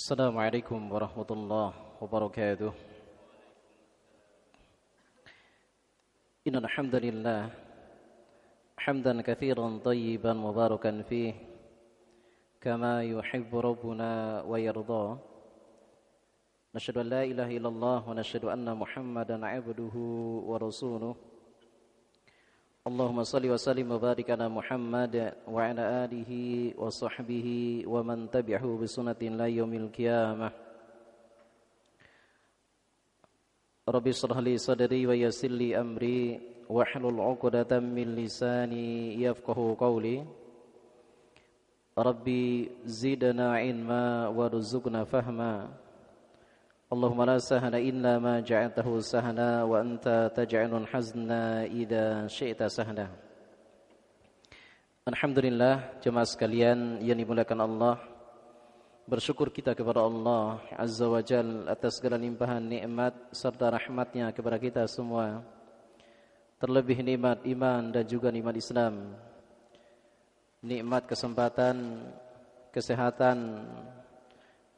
Assalamualaikum warahmatullahi wabarakatuh. Innal hamdalillah hamdan katsiran thayyiban mubarakan fih kama yuhibbu rabbuna wa yarda. Nashhadu an la ilaha illallah wa nashhadu anna Muhammadan 'abduhu wa rasuluh. Allahumma salli wa sallim wa barik ala Muhammad wa ala alihi wa sahbihi wa man tabi'ahu bi sunnatin la yaumil qiyamah. Rabbi shrah li sadri wa yassir li amri wahlul 'uqdatam min lisani yafqahu qawli. Rabbi zidna ilma warzuqna fahma. Allahumma la sahla illa ma ja'altahu sahla wa anta taj'alul hazna idza syi'ta sahla. Alhamdulillah, jemaah sekalian yang dimuliakan Allah, bersyukur kita kepada Allah Azza wa Jalla atas segala limpahan nikmat serta rahmatnya kepada kita semua. Terlebih nikmat iman dan juga nikmat Islam, nikmat kesempatan, kesehatan,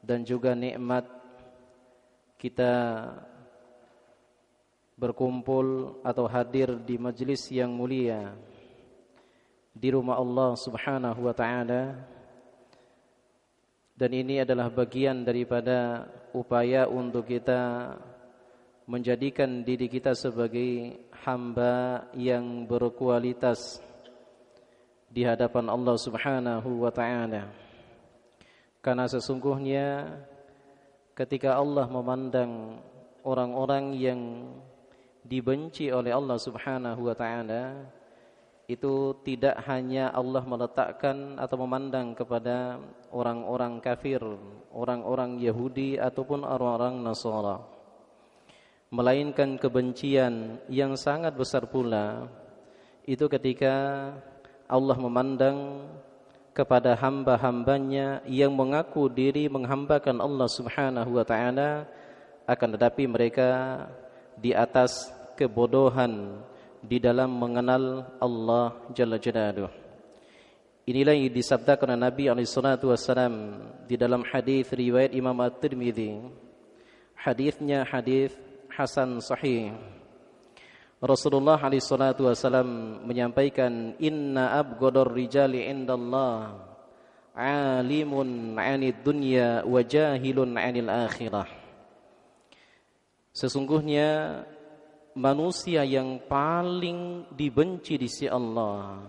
dan juga nikmat kita berkumpul atau hadir di majlis yang mulia di rumah Allah Subhanahu wa taala. Dan ini adalah bagian daripada upaya untuk kita menjadikan diri kita sebagai hamba yang berkualitas di hadapan Allah Subhanahu wa taala. Karena sesungguhnya ketika Allah memandang orang-orang yang dibenci oleh Allah Subhanahu wa taala, itu tidak hanya Allah meletakkan atau memandang kepada orang-orang kafir, orang-orang Yahudi ataupun orang-orang Nasara, melainkan kebencian yang sangat besar pula itu ketika Allah memandang kepada hamba-hambanya yang mengaku diri menghambakan Allah Subhanahu wa taala, akan tetapi mereka di atas kebodohan di dalam mengenal Allah Jalla Jalaluh. Inilah yang disabdakan oleh Nabi alaihi salatu wasallam di dalam hadis riwayat Imam At-Tirmidzi. Hadisnya hadis hasan sahih. Rasulullah alaihi salatu wasallam menyampaikan, inna abghadar rijali indallah alimun 'anid dunya wa jahilun 'anil akhirah. Sesungguhnya manusia yang paling dibenci di sisi Allah,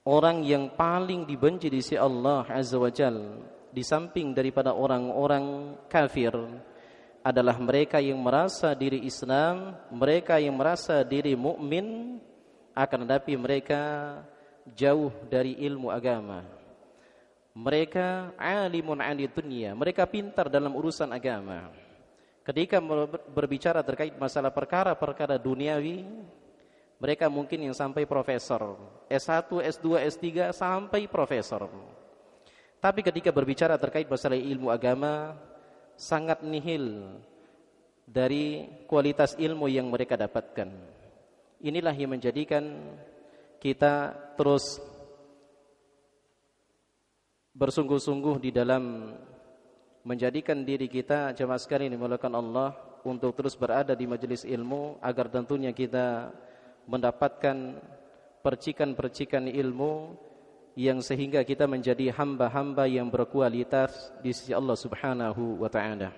orang yang paling dibenci di sisi Allah Azza wa Jalla, di samping daripada orang-orang kafir, adalah mereka yang merasa diri Islam, mereka yang merasa diri mukmin, akan tetapi mereka jauh dari ilmu agama. Mereka alimun 'anid dunya, mereka pintar dalam urusan agama. Ketika berbicara terkait masalah perkara-perkara duniawi, mereka mungkin yang sampai profesor, S1, S2, S3 sampai profesor. Tapi ketika berbicara terkait masalah ilmu agama, sangat nihil dari kualitas ilmu yang mereka dapatkan. Inilah yang menjadikan kita terus bersungguh-sungguh di dalam menjadikan diri kita, jemaah sekalian dimuliakan Allah, untuk terus berada di majelis ilmu, agar tentunya kita mendapatkan percikan-percikan ilmu yang sehingga kita menjadi hamba-hamba yang berkualitas di sisi Allah Subhanahu wa taala.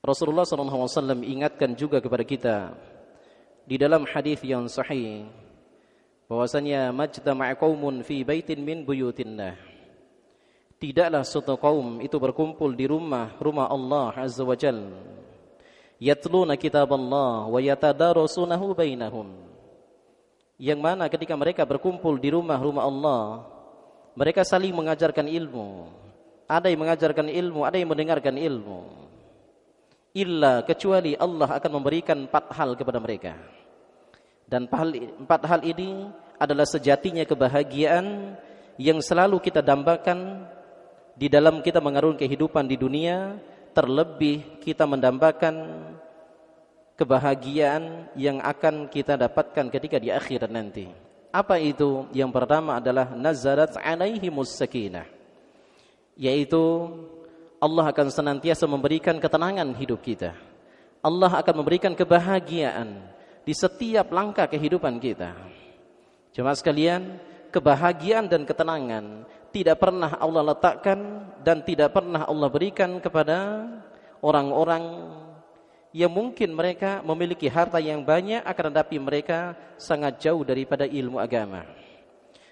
Rasulullah sallallahu alaihi wasallam ingatkan juga kepada kita di dalam hadis yang sahih bahwasanya majtama'a qaumun fi baitin min buyutillah. Tidaklah suatu kaum itu berkumpul di rumah Allah Azza wa Jalla, yatluna kitaballah wa yatadarasunahu bainahum, yang mana ketika mereka berkumpul di rumah Allah, mereka saling mengajarkan ilmu. Ada yang mengajarkan ilmu, ada yang mendengarkan ilmu. Illa, kecuali Allah akan memberikan 4 hal kepada mereka. Dan 4 hal ini adalah sejatinya kebahagiaan yang selalu kita dambakan di dalam kita mengarungi kehidupan di dunia. Terlebih kita mendambakan kebahagiaan yang akan kita dapatkan ketika di akhirat nanti. Apa itu? Yang pertama adalah nazarat alaihimus sakinah. yaitu Allah akan senantiasa memberikan ketenangan hidup kita. Allah akan memberikan kebahagiaan di setiap langkah kehidupan kita. Jemaah sekalian, kebahagiaan dan ketenangan tidak pernah Allah letakkan dan tidak pernah Allah berikan kepada orang-orang yang mungkin mereka memiliki harta yang banyak, akan tetapi mereka sangat jauh daripada ilmu agama.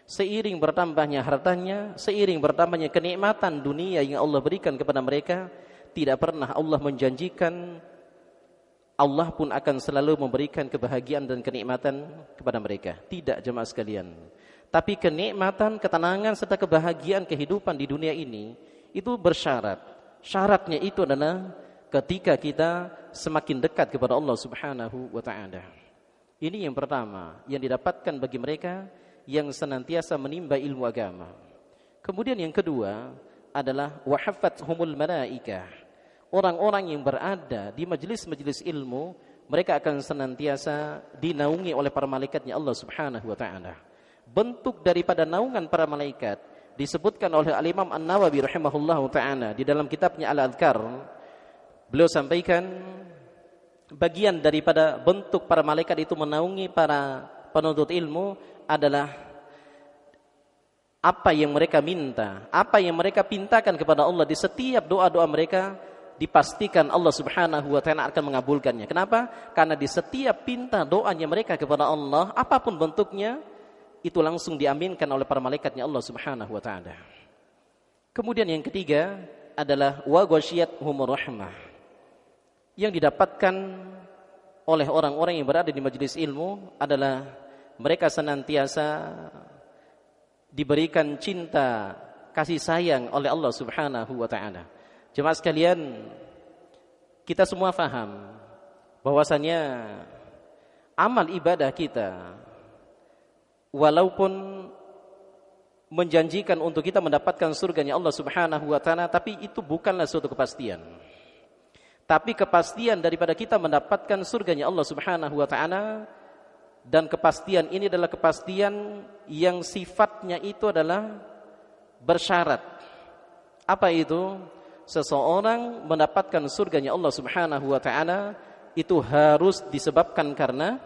Seiring bertambahnya hartanya, seiring bertambahnya kenikmatan dunia yang Allah berikan kepada mereka, tidak pernah Allah menjanjikan Allah pun akan selalu memberikan kebahagiaan dan kenikmatan kepada mereka. Tidak, jemaah sekalian. Tapi kenikmatan, ketenangan serta kebahagiaan kehidupan di dunia ini itu bersyarat. Syaratnya itu adalah ketika kita semakin dekat kepada Allah Subhanahu wa taala. Ini yang pertama yang didapatkan bagi mereka yang senantiasa menimba ilmu agama. Kemudian yang kedua adalah wahafathumul malaikah. Orang-orang yang berada di majelis-majelis ilmu, mereka akan senantiasa dinaungi oleh para malaikatnya Allah Subhanahu wa taala. Bentuk daripada naungan para malaikat disebutkan oleh Al-Imam An-Nawawi rahimahullahu taala di dalam kitabnya Al-Adhkar. Beliau sampaikan bagian daripada bentuk para malaikat itu menaungi para penuntut ilmu adalah apa yang mereka minta, apa yang mereka pintakan kepada Allah di setiap doa-doa mereka, dipastikan Allah Subhanahu wa taala akan mengabulkannya. Kenapa? Karena di setiap pinta doanya mereka kepada Allah, apapun bentuknya, itu langsung diaminkan oleh para malaikatnya Allah Subhanahu wa taala. Kemudian yang ketiga adalah wa ghasyiyatuhumur rahmah. Yang didapatkan oleh orang-orang yang berada di majelis ilmu adalah mereka senantiasa diberikan cinta, kasih sayang oleh Allah Subhanahu wa taala. Jemaah sekalian, kita semua faham bahwasanya amal ibadah kita walaupun menjanjikan untuk kita mendapatkan surganya Allah Subhanahu wa taala, tapi itu bukanlah suatu kepastian. Tapi kepastian daripada kita mendapatkan surganya Allah Subhanahu wa taala, dan kepastian ini adalah kepastian yang sifatnya itu adalah bersyarat. Apa itu? Seseorang mendapatkan surganya Allah Subhanahu wa taala itu harus disebabkan karena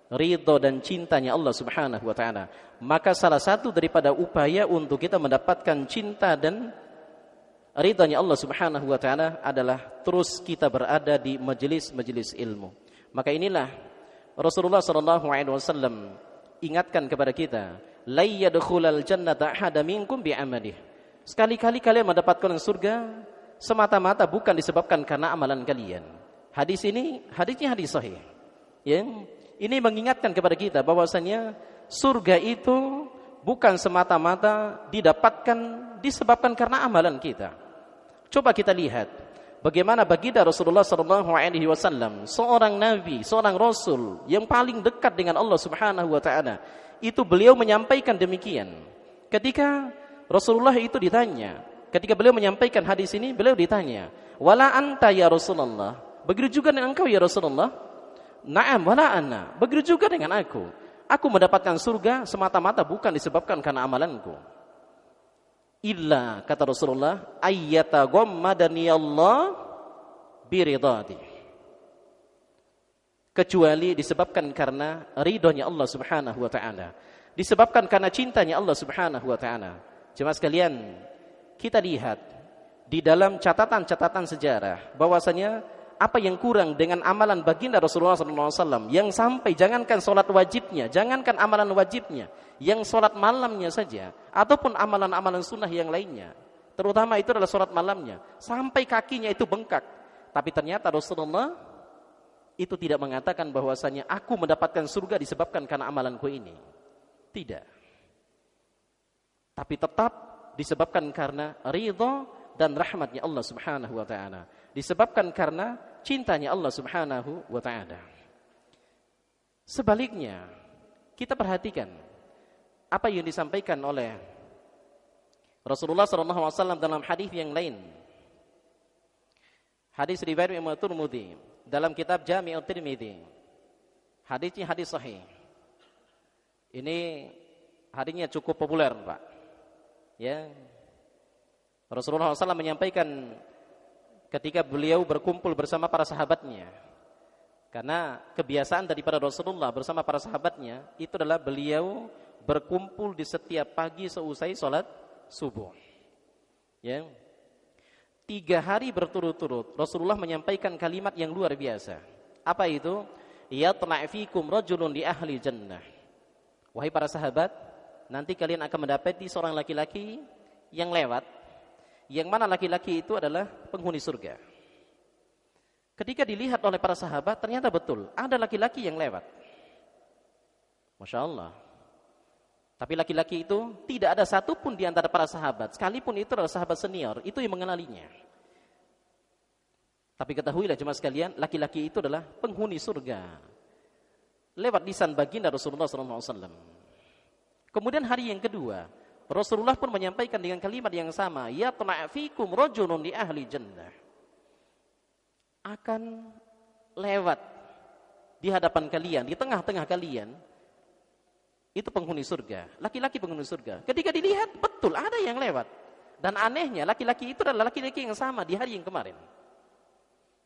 ridho dan cintanya Allah Subhanahu wa taala. Maka salah satu daripada upaya untuk kita mendapatkan cinta dan ridhonya Allah Subhanahu wa taala adalah terus kita berada di majelis-majelis ilmu. Maka inilah Rasulullah sallallahu alaihi wasallam ingatkan kepada kita, la yadkhulul jannata ahada minkum bi'amalihi. Sekali-kali kalian mendapatkan surga semata-mata bukan disebabkan karena amalan kalian. Hadis ini hadisnya hadis sahih. Ya, ini mengingatkan kepada kita bahwasanya surga itu bukan semata-mata didapatkan disebabkan karena amalan kita. Coba kita lihat bagaimana baginda Rasulullah sallallahu alaihi wasallam, seorang nabi, seorang rasul yang paling dekat dengan Allah Subhanahu wa taala. Itu beliau menyampaikan demikian. Ketika Rasulullah itu ditanya, ketika beliau menyampaikan hadis ini, beliau ditanya, "Wala anta ya Rasulullah?" Begitu juga dengan engkau ya Rasulullah? "Na'am, wala ana." Begitu juga dengan aku. Aku mendapatkan surga semata-mata bukan disebabkan karena amalanku. Illa, kata Rasulullah, ayyata ghammadani Allah biridati. Kecuali disebabkan karena ridhonya Allah Subhanahu wa taala. Disebabkan karena cintanya Allah Subhanahu wa taala. Jemaah sekalian, kita lihat di dalam catatan-catatan sejarah bahwasanya apa yang kurang dengan amalan baginda Rasulullah SAW yang sampai jangankan sholat wajibnya, jangankan amalan wajibnya, yang sholat malamnya saja ataupun amalan-amalan sunnah yang lainnya, terutama itu adalah sholat malamnya, sampai kakinya itu bengkak. Tapi ternyata Rasulullah itu tidak mengatakan bahwasanya aku mendapatkan surga disebabkan karena amalanku ini. Tidak. Tapi tetap disebabkan karena ridha dan rahmatnya Allah Subhanahu wa taala. Disebabkan karena cintanya Allah Subhanahu wa taala. Sebaliknya, kita perhatikan apa yang disampaikan oleh Rasulullah SAW dalam hadis yang lain. Hadis riwayat Imam Tirmidzi dalam kitab Jami'ut Tirmidzi. Hadisnya hadis sahih. Ini hadisnya cukup populer, Pak. Ya. Rasulullah SAW menyampaikan ketika beliau berkumpul bersama para sahabatnya. Karena kebiasaan daripada Rasulullah bersama para sahabatnya itu adalah beliau berkumpul di setiap pagi seusai sholat subuh. Ya. 3 hari berturut-turut Rasulullah menyampaikan kalimat yang luar biasa. Apa itu? Yatla' fikum rajulun li ahli jannah. Wahai para sahabat, nanti kalian akan mendapati seorang laki-laki yang lewat, yang mana laki-laki itu adalah penghuni surga. Ketika dilihat oleh para sahabat, ternyata betul ada laki-laki yang lewat. Masya Allah. Tapi laki-laki itu tidak ada satupun di antara para sahabat, sekalipun itu adalah sahabat senior, itu yang mengenalinya. Tapi ketahuilah jemaah sekalian, laki-laki itu adalah penghuni surga. Lewat lisan baginda Rasulullah SAW. Kemudian hari yang kedua, Rasulullah pun menyampaikan dengan kalimat yang sama, yatla' fikum rajulun li ahli jannah. Akan lewat di hadapan kalian, di tengah-tengah kalian, itu penghuni surga, laki-laki penghuni surga. Ketika dilihat, betul ada yang lewat. Dan anehnya, laki-laki itu adalah laki-laki yang sama di hari yang kemarin.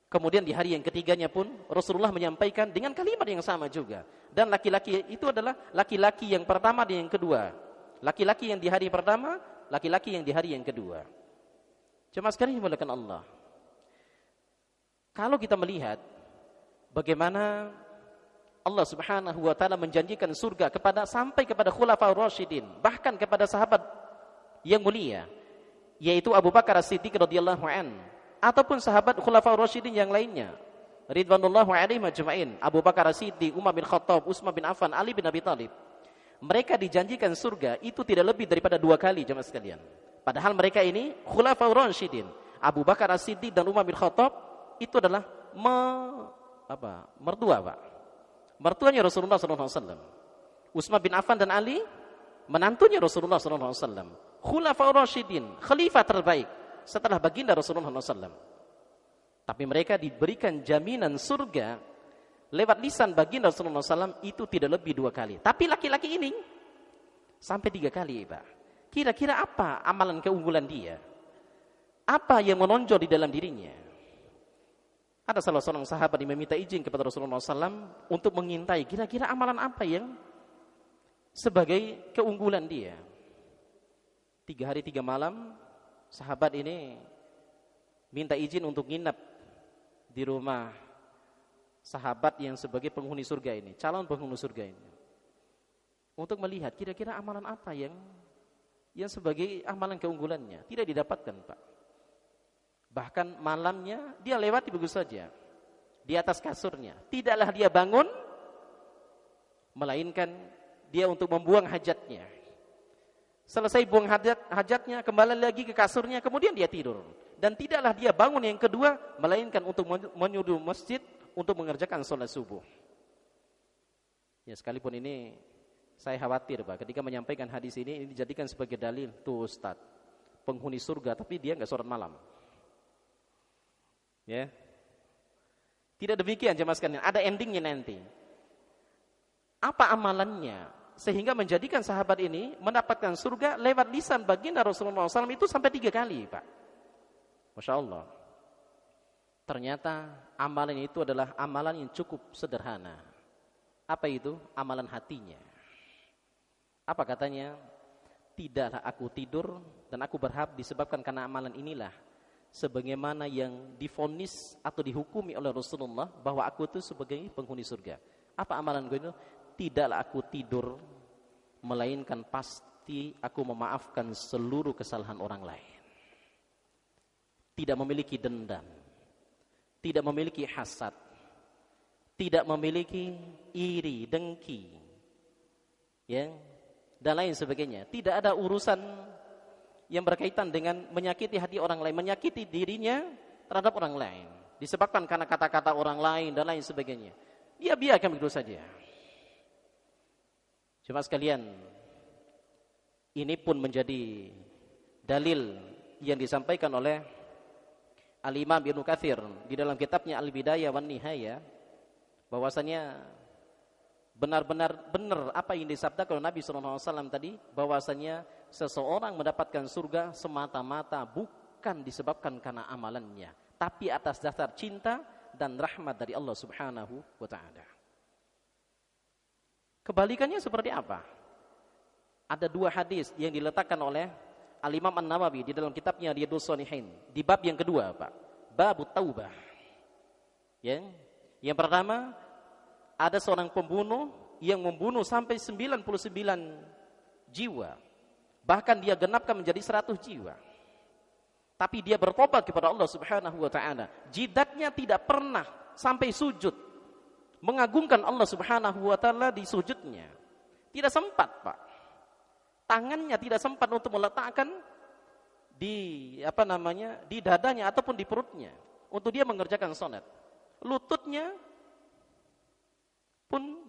Kemudian di hari yang ketiganya pun Rasulullah menyampaikan dengan kalimat yang sama juga. Dan laki-laki itu adalah laki-laki yang pertama dan yang kedua. Laki-laki yang di hari pertama, laki-laki yang di hari yang kedua. Jemaah sekalian dimuliakan Allah. Kalau kita melihat bagaimana Allah Subhanahu wa taala menjanjikan surga sampai kepada khulafaur rasyidin, bahkan kepada sahabat yang mulia, yaitu Abu Bakar As-Siddiq radhiyallahu an, ataupun sahabat khulafaur rasyidin yang lainnya, ridwanullahu alaihim ajma'in, Abu Bakar As-Siddiq, Umar bin Khattab, Utsman bin Affan, Ali bin Abi Thalib. Mereka dijanjikan surga itu tidak lebih daripada 2 kali jemaah sekalian. Padahal mereka ini khulafaur rasyidin, Abu Bakar As-Siddiq dan Umar bin Khattab itu adalah mertua, Pak. Mertuanya Rasulullah SAW. Utsman bin Affan dan Ali menantunya Rasulullah SAW. Khulafaur rasyidin, khalifah terbaik setelah baginda Rasulullah SAW. Tapi mereka diberikan jaminan surga lewat lisan baginda Rasulullah SAW itu tidak lebih 2 kali. Tapi laki-laki ini sampai 3 kali, Pak. Kira-kira apa amalan keunggulan dia? Apa yang menonjol di dalam dirinya? Ada salah seorang sahabat yang meminta izin kepada Rasulullah SAW untuk mengintai kira-kira amalan apa yang sebagai keunggulan dia. 3 hari 3 malam sahabat ini minta izin untuk nginap di rumah sahabat yang sebagai penghuni surga ini, calon penghuni surga ini, untuk melihat kira-kira amalan apa yang sebagai amalan keunggulannya. Tidak didapatkan, Pak. Bahkan malamnya dia lewati begitu saja di atas kasurnya. Tidaklah dia bangun, melainkan dia untuk membuang hajatnya. Selesai buang hajatnya, kembali lagi ke kasurnya, kemudian dia tidur. Dan tidaklah dia bangun yang kedua, melainkan untuk menuju masjid untuk mengerjakan sholat subuh. Ya, sekalipun ini saya khawatir, Pak, ketika menyampaikan hadis ini dijadikan sebagai dalil, tuh Ustaz, penghuni surga tapi dia enggak sholat malam. Ya. Tidak demikian jemaah sekalian, ada endingnya nanti. Apa amalannya sehingga menjadikan sahabat ini mendapatkan surga lewat lisan baginda Rasulullah SAW itu sampai 3 kali, Pak. Masya Allah. Ternyata amalan itu adalah amalan yang cukup sederhana. Apa itu? Amalan hatinya. Apa katanya? Tidaklah aku tidur dan aku berharap disebabkan karena amalan inilah sebagaimana yang divonis atau dihukumi oleh Rasulullah bahwa aku itu sebagai penghuni surga. Apa amalan gue itu? Tidaklah aku tidur melainkan pasti aku memaafkan seluruh kesalahan orang lain. Tidak memiliki dendam, tidak memiliki hasad, tidak memiliki iri, dengki, ya, dan lain sebagainya. Tidak ada urusan yang berkaitan dengan menyakiti hati orang lain, menyakiti dirinya terhadap orang lain, disebabkan karena kata-kata orang lain dan lain sebagainya. Dia biarkan begitu saja. Cuma sekalian, ini pun menjadi dalil yang disampaikan oleh Al-Imam Ibnu Katsir di dalam kitabnya Al-Bidayah wan Nihayah, bahwasanya benar-benar benar apa yang disabdakan oleh Nabi SAW tadi, bahwasanya seseorang mendapatkan surga semata-mata bukan disebabkan karena amalannya, tapi atas dasar cinta dan rahmat dari Allah Subhanahu wa taala. Kebalikannya seperti apa? Ada dua hadis yang diletakkan oleh Al-Imam An-Nawawi di dalam kitabnya Riyadhus Shalihin di bab yang kedua, Pak. Babut Taubah. Ya. Yang pertama, ada seorang pembunuh yang membunuh sampai 99 jiwa. Bahkan dia genapkan menjadi 100 jiwa. Tapi dia bertobat kepada Allah Subhanahu wa taala. Jidatnya tidak pernah sampai sujud mengagungkan Allah Subhanahu wa taala di sujudnya. Tidak sempat, Pak. Tangannya tidak sempat untuk meletakkan di di dadanya ataupun di perutnya untuk dia mengerjakan salat. Lututnya pun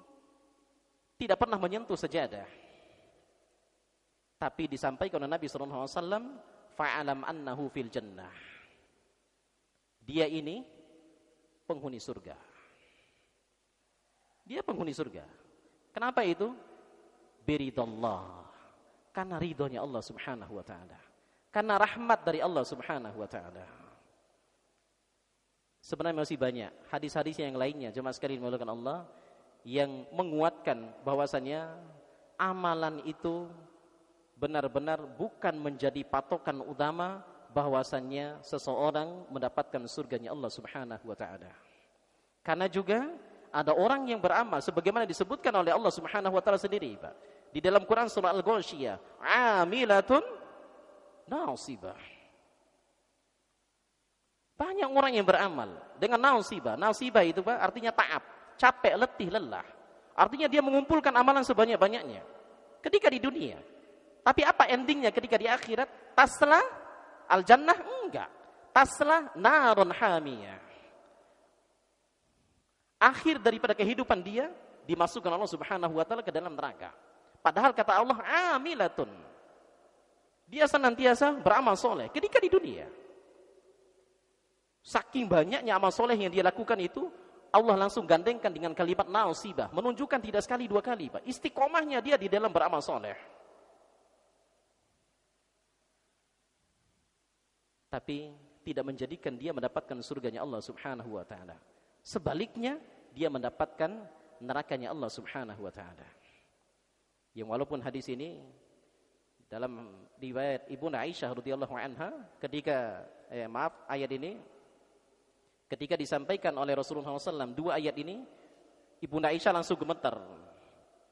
tidak pernah menyentuh sajadah. Tapi disampaikan oleh Nabi sallallahu alaihi wasallam, fa'alam annahu fil jannah. Dia ini penghuni surga. Dia penghuni surga. Kenapa itu? Biridallah. Karena ridhonya Allah Subhanahu wa taala. Karena rahmat dari Allah Subhanahu wa taala. Sebenarnya masih banyak hadis-hadis yang lainnya, jemaah sekalian dimuliakan Allah, yang menguatkan bahwasanya amalan itu benar-benar bukan menjadi patokan utama bahwasanya seseorang mendapatkan surganya Allah Subhanahu wa taala. Karena juga ada orang yang beramal sebagaimana disebutkan oleh Allah Subhanahu wa taala sendiri, Pak. Di dalam Quran surah Al-Ghasyiyah, amilatun nasibah. Banyak orang yang beramal dengan nasibah. Nasibah itu, Pak, artinya ta'ab, capek, letih, lelah. Artinya dia mengumpulkan amalan sebanyak-banyaknya ketika di dunia. Tapi apa endingnya ketika di akhirat? Tasla al-jannah? Enggak. Tasla narun hamiyah. Akhir daripada kehidupan dia dimasukkan Allah Subhanahu wa taala ke dalam neraka. Padahal kata Allah, amilatun. Dia senantiasa beramal soleh ketika di dunia. Saking banyaknya amal soleh yang dia lakukan itu, Allah langsung gandengkan dengan kalimat nasibah, menunjukkan tidak sekali dua kali, Pak. Istiqomahnya dia di dalam beramal soleh. Tapi tidak menjadikan dia mendapatkan surganya Allah Subhanahu wa taala. Sebaliknya, dia mendapatkan nerakanya Allah Subhanahu wa taala. Yang walaupun hadis ini dalam riwayat Ibunda Aisyah radhiyallahu anha ketika ayat ini ketika disampaikan oleh Rasulullah SAW, dua ayat ini Ibunda Aisyah langsung gemetar.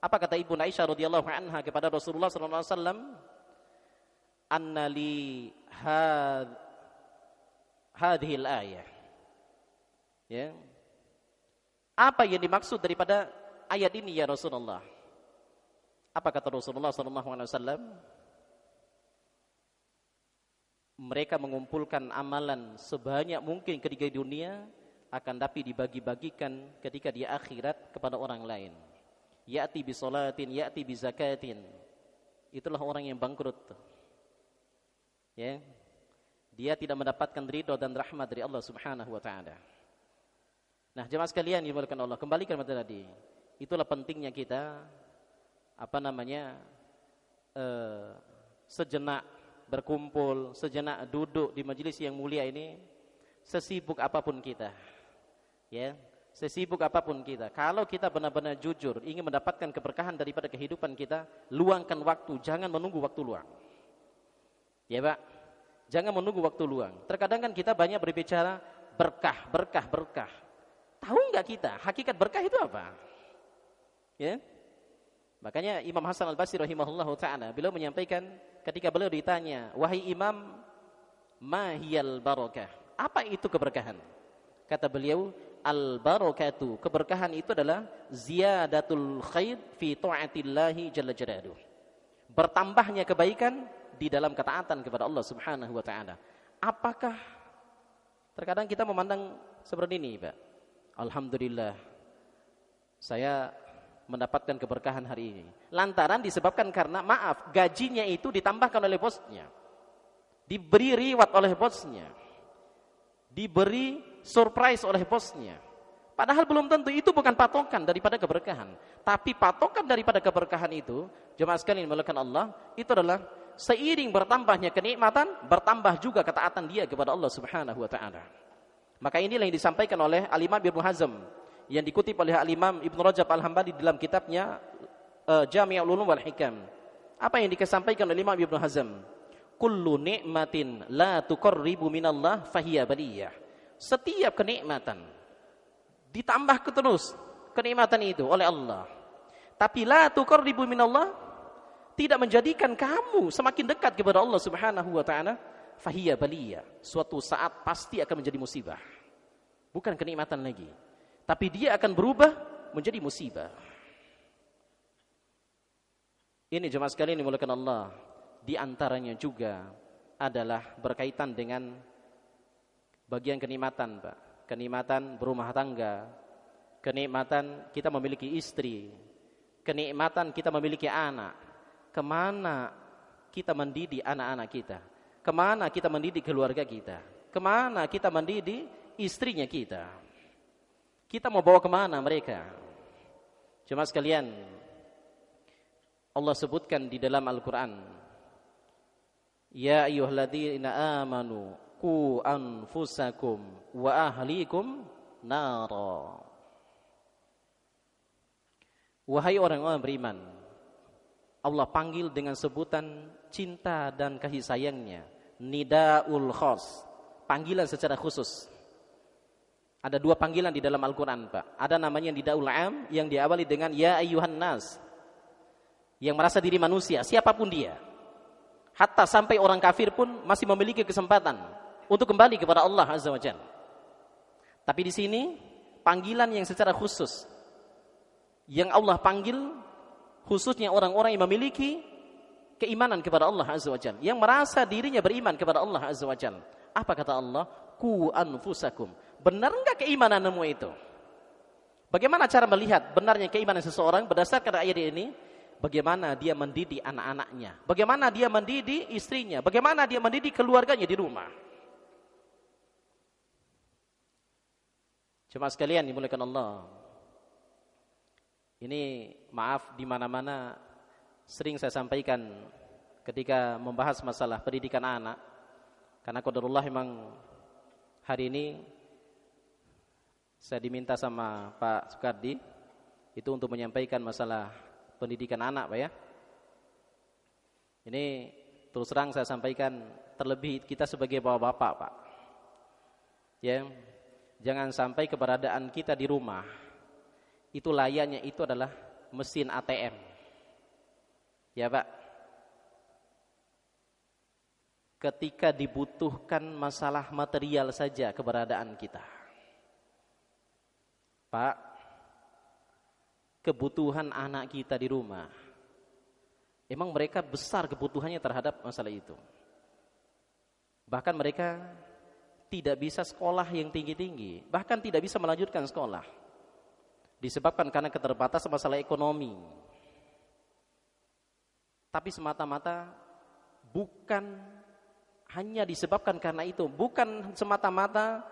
Apa kata Ibunda Aisyah radhiyallahu anha kepada Rasulullah SAW? Anna li hadhil ayah. Ya. Apa yang dimaksud daripada ayat ini ya Rasulullah? Apa kata Rasulullah SAW? Mereka mengumpulkan amalan sebanyak mungkin ketika di dunia, akan tapi dibagi-bagikan ketika di akhirat kepada orang lain. Ya'ti bi salatin, ya'ti bi zakatin. Itulah orang yang bangkrut. Ya. Dia tidak mendapatkan ridho dan rahmat dari Allah Subhanahu wa taala. Nah, jemaah sekalian yang dimuliakan Allah, kembalikan pada tadi. Itulah pentingnya kita sejenak berkumpul, sejenak duduk di majelis yang mulia ini, sesibuk apapun kita. Ya, sesibuk apapun kita. Kalau kita benar-benar jujur ingin mendapatkan keberkahan daripada kehidupan kita, luangkan waktu, jangan menunggu waktu luang. Ya, Pak. Jangan menunggu waktu luang. Terkadang kan kita banyak berbicara berkah. Tahu enggak kita hakikat berkah itu apa? Ya. Makanya Imam Hasan Al-Basri rahimahullahu taala beliau menyampaikan ketika beliau ditanya, "Wahai Imam, ma hiyal barakah?" Apa itu keberkahan? Kata beliau, "Al-barakatu," keberkahan itu adalah ziyadatul khair fi ta'atillahi jalla jalaluh. Bertambahnya kebaikan di dalam ketaatan kepada Allah Subhanahu wa taala. Apakah terkadang kita memandang seperti ini, Pak? Alhamdulillah, saya mendapatkan keberkahan hari ini. Lantaran disebabkan karena gajinya itu ditambahkan oleh bosnya. Diberi reward oleh bosnya. Diberi surprise oleh bosnya. Padahal belum tentu, itu bukan patokan daripada keberkahan. Tapi patokan daripada keberkahan itu, jemaah sekalian dimulakan Allah, itu adalah seiring bertambahnya kenikmatan, bertambah juga ketaatan dia kepada Allah Subhanahu wa taala. Maka inilah yang disampaikan oleh Al-Imam Ibnu Hazm, yang dikutip oleh Al-Imam Ibnu Rajab Al-Hambali dalam kitabnya Jami' Ulum wal Hikam. Apa yang disampaikan oleh Imam Ibnu Hazm? Kullu ni'matin la tuqarribu minallah fahiya baliyah. Setiap kenikmatan ditambah terus kenikmatan itu oleh Allah, tapi la tuqarribu minallah, tidak menjadikan kamu semakin dekat kepada Allah Subhanahu wa taala, fahiya baliyah. Suatu saat pasti akan menjadi musibah. Bukan kenikmatan lagi, tapi dia akan berubah menjadi musibah. Ini jemaah sekalian dimuliakan Allah, di antaranya juga adalah berkaitan dengan bagian kenikmatan, Pak. Kenikmatan berumah tangga, kenikmatan kita memiliki istri, kenikmatan kita memiliki anak. Kemana kita mendidik anak-anak kita? Kemana kita mendidik keluarga kita? Kemana kita mendidik istrinya kita? Kita mau bawa kemana mereka? Jemaah sekalian, Allah sebutkan di dalam Al-Quran, ya ayyuhalladzina amanu qu anfusakum wa ahlikum nara. Wahai orang-orang beriman, Allah panggil dengan sebutan cinta dan kasih sayangnya, nidaul khas, panggilan secara khusus. Ada dua panggilan di dalam Al-Quran, Pak. Ada namanya nidaul am, yang diawali dengan ya ayyuhan nas, yang merasa diri manusia, siapapun dia. Hatta sampai orang kafir pun masih memiliki kesempatan untuk kembali kepada Allah Azza wa Jalla. Tapi di sini panggilan yang secara khusus, yang Allah panggil khususnya orang-orang yang memiliki keimanan kepada Allah Azza wa Jalla, yang merasa dirinya beriman kepada Allah Azza wa Jalla. Apa kata Allah? Qu anfusakum. Benar enggak keimananmu itu? Bagaimana cara melihat benarnya keimanan seseorang? Berdasarkan ayat ini, bagaimana dia mendidik anak-anaknya, bagaimana dia mendidik istrinya, bagaimana dia mendidik keluarganya di rumah. Jemaah sekalian dimuliakan Allah, ini maaf di mana-mana sering saya sampaikan ketika membahas masalah pendidikan anak, karena qadarullah memang hari ini saya diminta sama Pak Sukardi itu untuk menyampaikan masalah pendidikan anak, Pak ya. Ini terus terang saya sampaikan, terlebih kita sebagai bapak-bapak, Pak. Ya, jangan sampai keberadaan kita di rumah itu layaknya itu adalah mesin ATM. Ya, Pak. Ketika dibutuhkan masalah material saja keberadaan kita. Pak, kebutuhan anak kita di rumah, emang mereka besar kebutuhannya terhadap masalah itu. Bahkan mereka tidak bisa sekolah yang tinggi-tinggi, bahkan tidak bisa melanjutkan sekolah, disebabkan karena keterbatasan masalah ekonomi. Tapi semata-mata bukan hanya disebabkan karena itu, bukan semata-mata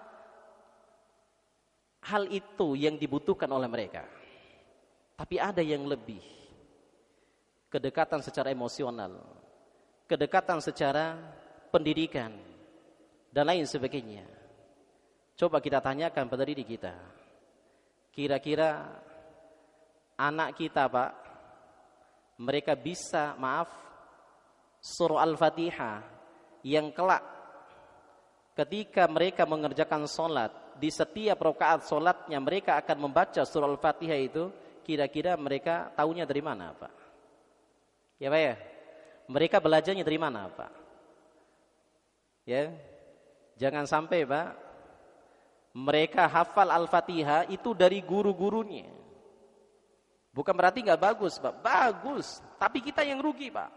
hal itu yang dibutuhkan oleh mereka. Tapi ada yang lebih, kedekatan secara emosional, kedekatan secara pendidikan, dan lain sebagainya. Coba kita tanyakan pada diri kita, kira-kira anak kita, Pak, mereka bisa, surah Al-Fatihah yang kelak ketika mereka mengerjakan sholat, di setiap rakaat sholatnya mereka akan membaca surah Al-Fatihah itu, kira-kira mereka tahunya dari mana, Pak? Ya, Pak ya? Mereka belajarnya dari mana, Pak? Ya, jangan sampai, Pak, mereka hafal Al-Fatihah itu dari guru-gurunya. Bukan berarti nggak bagus, Pak. Bagus, tapi kita yang rugi, Pak.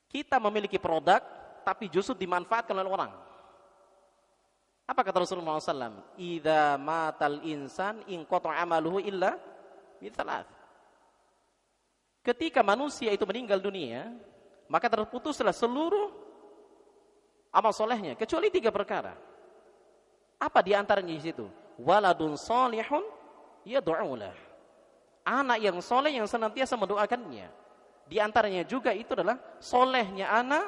Kita memiliki produk, tapi justru dimanfaatkan oleh orang. Apa kata Rasulullah SAW? Idza matal insan inqata amaluhu illa bitsalat. Ketika manusia itu meninggal dunia, maka terputuslah seluruh amal solehnya kecuali 3 perkara. Apa di antaranya di situ? waladun salihun yad'ulah. Anak yang soleh yang senantiasa mendoakannya. Di antaranya juga itu adalah solehnya anak,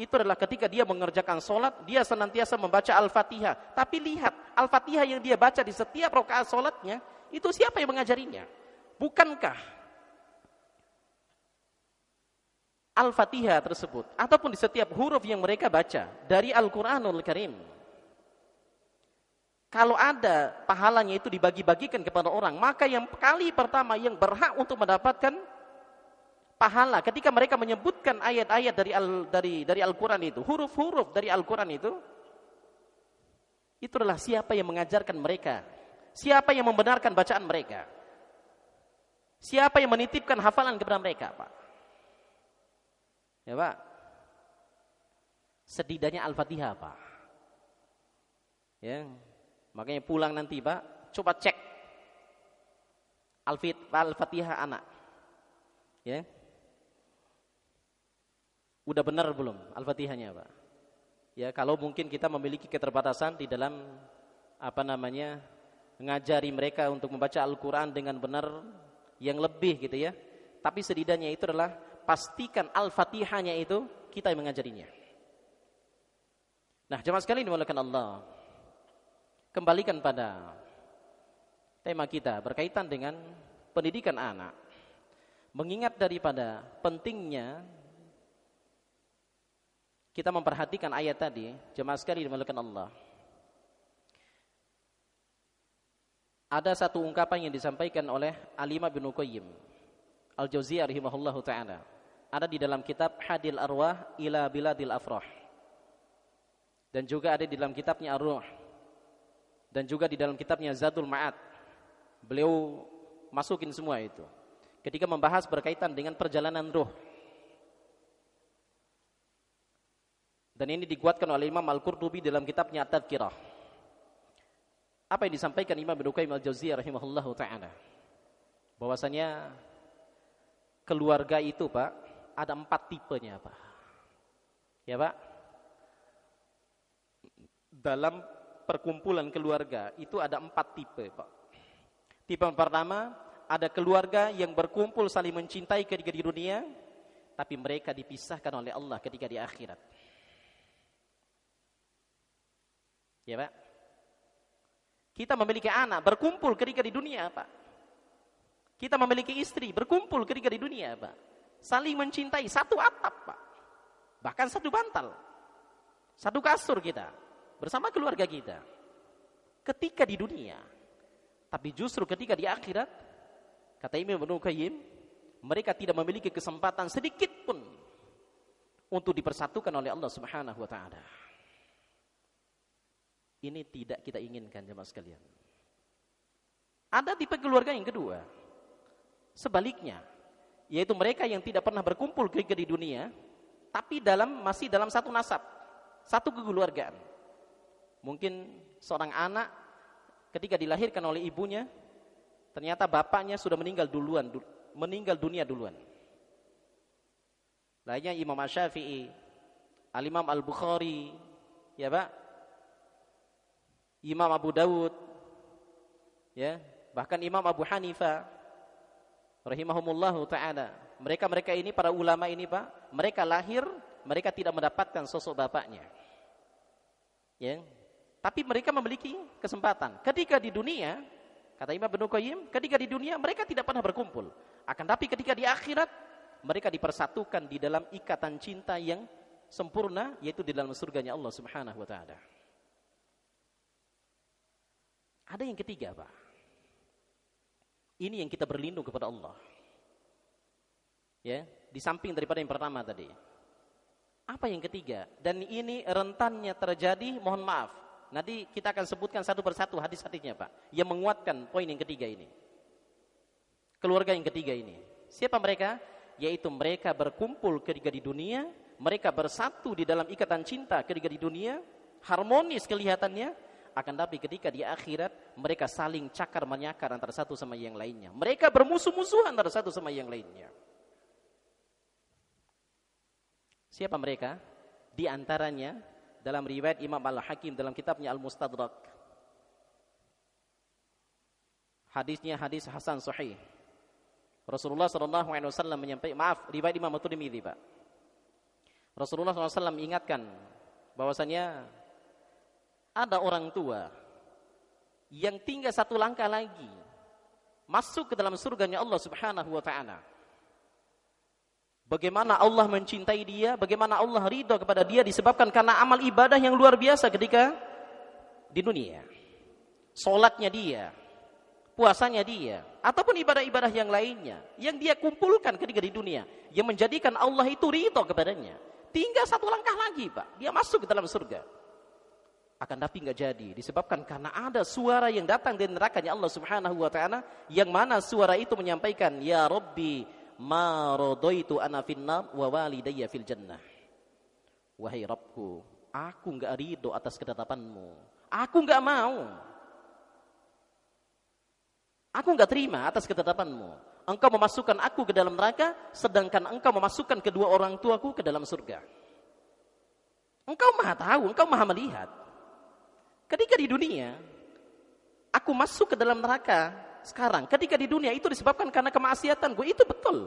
itu adalah ketika dia mengerjakan solat, dia senantiasa membaca Al-Fatihah. Tapi lihat, Al-Fatihah yang dia baca di setiap rakaat solatnya, itu siapa yang mengajarinya? Bukankah Al-Fatihah tersebut, ataupun di setiap huruf yang mereka baca dari Al-Quranul Karim, kalau ada pahalanya itu dibagi-bagikan kepada orang, maka yang kali pertama yang berhak untuk mendapatkan pahala ketika mereka menyebutkan ayat-ayat dari Al-Quran itu, huruf-huruf dari Al-Quran itu adalah siapa yang mengajarkan mereka, siapa yang membenarkan bacaan mereka, siapa yang menitipkan hafalan kepada mereka, Pak. Ya, Pak. Setidaknya Al-Fatihah, Pak. Ya. Makanya pulang nanti, Pak, coba cek Al-Fatihah anak. Ya. Udah benar belum Al-Fatihahnya, Pak? Ya, kalau mungkin kita memiliki keterbatasan di dalam ngajari mereka untuk membaca Al-Qur'an dengan benar yang lebih gitu ya. Tapi setidaknya itu adalah pastikan Al-Fatihahnya itu kita yang mengajarinya. Nah, jemaah sekalian dimuliakan Allah. Kembalikan pada tema kita berkaitan dengan pendidikan anak. Mengingat daripada pentingnya kita memperhatikan ayat tadi, jemaah sekalian dimuliakan Allah. Ada satu ungkapan yang disampaikan oleh Al-Imam Ibnu Qayyim Al-Jauziyah rahimahullahu taala. Ada di dalam kitab Hadil Arwah ila Biladil Afrah. Dan juga ada di dalam kitabnya Ar-Ruh. Dan juga di dalam kitabnya Zadul Ma'ad. Beliau masukin semua itu ketika membahas berkaitan dengan perjalanan ruh. Dan ini dikuatkan oleh Imam Al-Qurtubi dalam kitabnya At-Tadhkirah. Apa yang disampaikan Imam Ibnu Qayyim Al-Jauziyah rahimahullahu taala? Bahwasanya keluarga itu, Pak, ada 4 tipenya, Pak. Ya, Pak. Dalam perkumpulan keluarga itu ada 4 tipe, Pak. Tipe pertama, ada keluarga yang berkumpul saling mencintai ketika di dunia, tapi mereka dipisahkan oleh Allah ketika di akhirat. Ya, Pak. Kita memiliki anak berkumpul ketika di dunia, Pak. Kita memiliki istri berkumpul ketika di dunia, Pak. Saling mencintai, satu atap, Pak. Bahkan satu bantal. Satu kasur kita bersama keluarga kita ketika di dunia. Tapi justru ketika di akhirat, kata Imam Ibnu Qayyim, mereka tidak memiliki kesempatan sedikit pun untuk dipersatukan oleh Allah Subhanahu wa taala. Ini tidak kita inginkan, jemaah sekalian. Ada tipe keluarga yang kedua, sebaliknya, yaitu mereka yang tidak pernah berkumpul ketika di dunia, tapi masih dalam satu nasab, satu kekeluargaan. Mungkin seorang anak ketika dilahirkan oleh ibunya, ternyata bapaknya sudah meninggal dunia duluan. Lainnya Imam Asy-Syafi'i, Al-Imam Al-Bukhari, ya, Pak, Imam Abu Dawud, ya, bahkan Imam Abu Hanifah rahimahumullahu taala. Mereka ini, para ulama ini, Pak, mereka lahir, mereka tidak mendapatkan sosok bapaknya. Ya. Tapi mereka memiliki kesempatan. Ketika di dunia, kata Imam Ibnu Qayyim, ketika di dunia mereka tidak pernah berkumpul. Akan tapi ketika di akhirat, mereka dipersatukan di dalam ikatan cinta yang sempurna, yaitu di dalam surganya Allah Subhanahu wa taala. Ada yang ketiga, Pak. Ini yang kita berlindung kepada Allah. Ya, di samping daripada yang pertama tadi. Apa yang ketiga? Dan ini rentannya terjadi, mohon maaf. Nanti kita akan sebutkan satu persatu hadis-hadisnya, Pak, yang menguatkan poin yang ketiga ini. Keluarga yang ketiga ini. Siapa mereka? Yaitu mereka berkumpul ketika di dunia, mereka bersatu di dalam ikatan cinta ketika di dunia, harmonis kelihatannya, akan tapi ketika di akhirat mereka saling cakar menyakar antara satu sama yang lainnya. Mereka bermusuh-musuhan antara satu sama yang lainnya. Siapa mereka? Di antaranya dalam riwayat Imam Al-Hakim dalam kitabnya Al-Mustadrak, Hadisnya hadis hasan sahih. Rasulullah SAW menyampaikan, maaf, riwayat Imam At-Tirmidzi, Pak. Rasulullah SAW ingatkan bahwasanya ada orang tua yang tinggal satu langkah lagi masuk ke dalam surganya Allah Subhanahu wa taala. Bagaimana Allah mencintai dia, bagaimana Allah ridha kepada dia disebabkan karena amal ibadah yang luar biasa ketika di dunia. Salatnya dia, puasanya dia, ataupun ibadah-ibadah yang lainnya yang dia kumpulkan ketika di dunia yang menjadikan Allah itu ridha kepadanya. Tinggal satu langkah lagi, Pak, dia masuk ke dalam surga. Akan tapi enggak jadi, disebabkan karena ada suara yang datang dari nerakanya Allah Subhanahu wa taala, yang mana suara itu menyampaikan, ya Rabbi ma radaitu ana finnar wa walidayya fil jannah. Wahai Rabbku, aku enggak ridho atas ketetapanmu, aku enggak mau, aku enggak terima atas ketetapanmu. Engkau memasukkan aku ke dalam neraka, sedangkan engkau memasukkan kedua orang tuaku ke dalam surga. Engkau maha tahu, engkau maha melihat. Ketika di dunia aku masuk ke dalam neraka sekarang, ketika di dunia itu disebabkan karena kemaksiatanku, itu betul.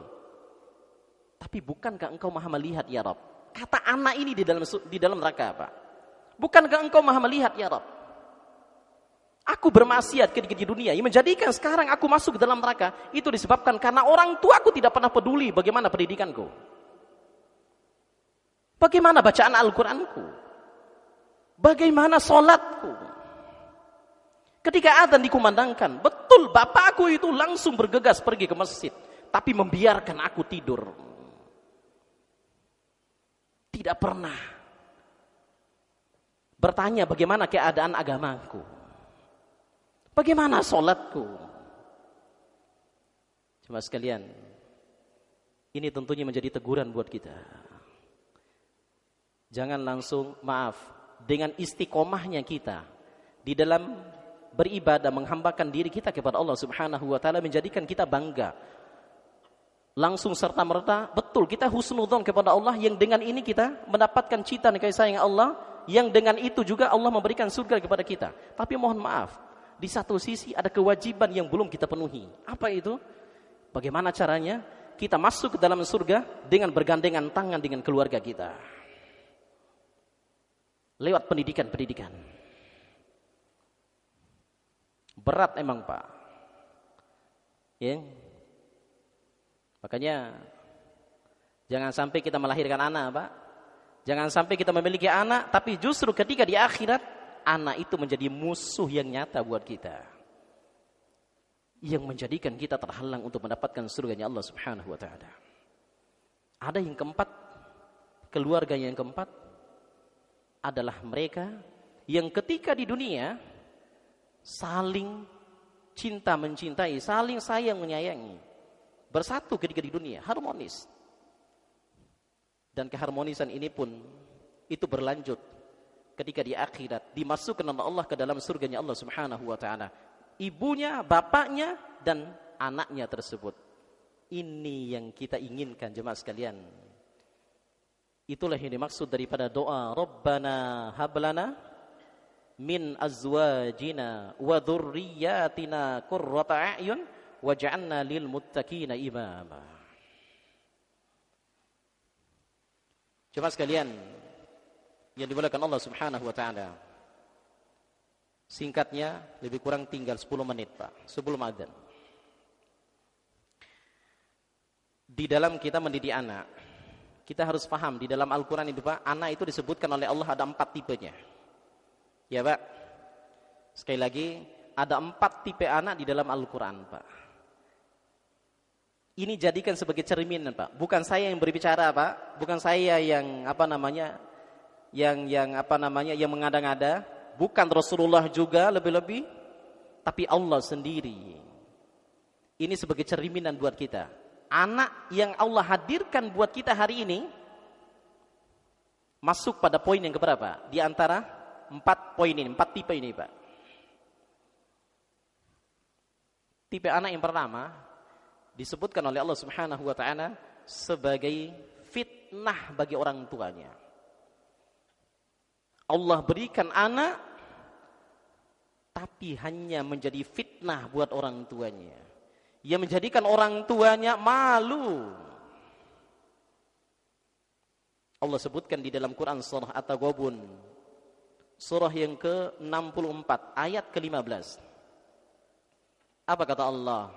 Tapi bukankah engkau maha melihat ya Rabb? Kata anak ini di dalam neraka, Pak. Bukankah engkau maha melihat ya Rabb? Aku bermaksiat ketika di dunia yang menjadikan sekarang aku masuk ke dalam neraka, itu disebabkan karena orang tuaku tidak pernah peduli bagaimana pendidikanku, bagaimana bacaan Al-Quranku, bagaimana sholatku. Ketika adzan dikumandangkan, betul bapakku itu langsung bergegas pergi ke masjid, tapi membiarkan aku tidur. Tidak pernah bertanya bagaimana keadaan agamaku, bagaimana sholatku. Cuma sekalian, ini tentunya menjadi teguran buat kita. Jangan langsung, maaf, dengan istiqomahnya kita di dalam beribadah, menghambakan diri kita kepada Allah Subhanahu wa taala, menjadikan kita bangga. Langsung serta-merta, betul kita husnudzon kepada Allah, yang dengan ini kita mendapatkan cita dan kasih sayang Allah, yang dengan itu juga Allah memberikan surga kepada kita. Tapi mohon maaf, di satu sisi ada kewajiban yang belum kita penuhi. Apa itu? Bagaimana caranya kita masuk ke dalam surga dengan bergandengan tangan dengan keluarga kita? Lewat pendidikan-pendidikan. Berat emang, Pak. Ya. Makanya jangan sampai kita melahirkan anak, Pak. Jangan sampai kita memiliki anak, tapi justru ketika di akhirat anak itu menjadi musuh yang nyata buat kita, yang menjadikan kita terhalang untuk mendapatkan surganya Allah Subhanahu wa taala. Ada yang keempat, keluarga yang keempat adalah mereka yang ketika di dunia saling cinta mencintai, saling sayang menyayangi, bersatu ketika di dunia, harmonis. Dan keharmonisan ini pun itu berlanjut ketika di akhirat dimasukkan oleh Allah ke dalam surganya Allah Subhanahu wa taala. Ibunya, bapaknya dan anaknya tersebut. Ini yang kita inginkan jemaah sekalian. Itulah yang dimaksud daripada doa Rabbana hablana min azwajina wa dzurriyyatina qurrata a'yun waj'alna lil muttaqina imama. Jemaah sekalian yang dimuliakan Allah Subhanahu wa taala. Singkatnya lebih kurang tinggal 10 menit, Pak, sebelum adzan. Di dalam kita mendidik anak, kita harus paham di dalam Al-Qur'an itu, Pak, anak itu disebutkan oleh Allah ada 4 tipenya. Ya, Pak. Sekali lagi, ada 4 tipe anak di dalam Al-Qur'an, Pak. Ini jadikan sebagai cerminan, Pak. Bukan saya yang berbicara, Pak. Bukan saya yang yang mengada-ngada. Bukan Rasulullah juga lebih-lebih, tapi Allah sendiri. Ini sebagai cerminan buat kita. Anak yang Allah hadirkan buat kita hari ini masuk pada poin yang keberapa? Di antara 4 poin ini, 4 tipe ini, Pak. Tipe anak yang pertama disebutkan oleh Allah Subhanahu wa taala sebagai fitnah bagi orang tuanya. Allah berikan anak tapi hanya menjadi fitnah buat orang tuanya. Ia menjadikan orang tuanya malu. Allah sebutkan di dalam Quran surah At-Taghabun, surah yang ke-64 ayat ke-15. Apa kata Allah?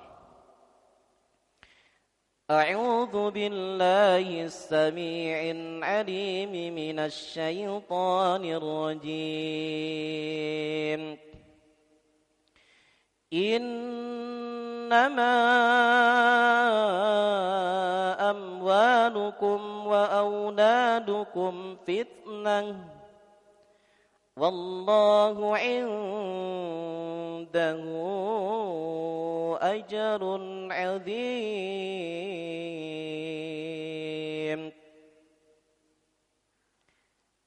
A'udzu billahi as-sami'il 'alim minasy syaithanir rajim. Innama amwalukum wa auladukum fitnah wallahu 'indahu ajrun 'adzim.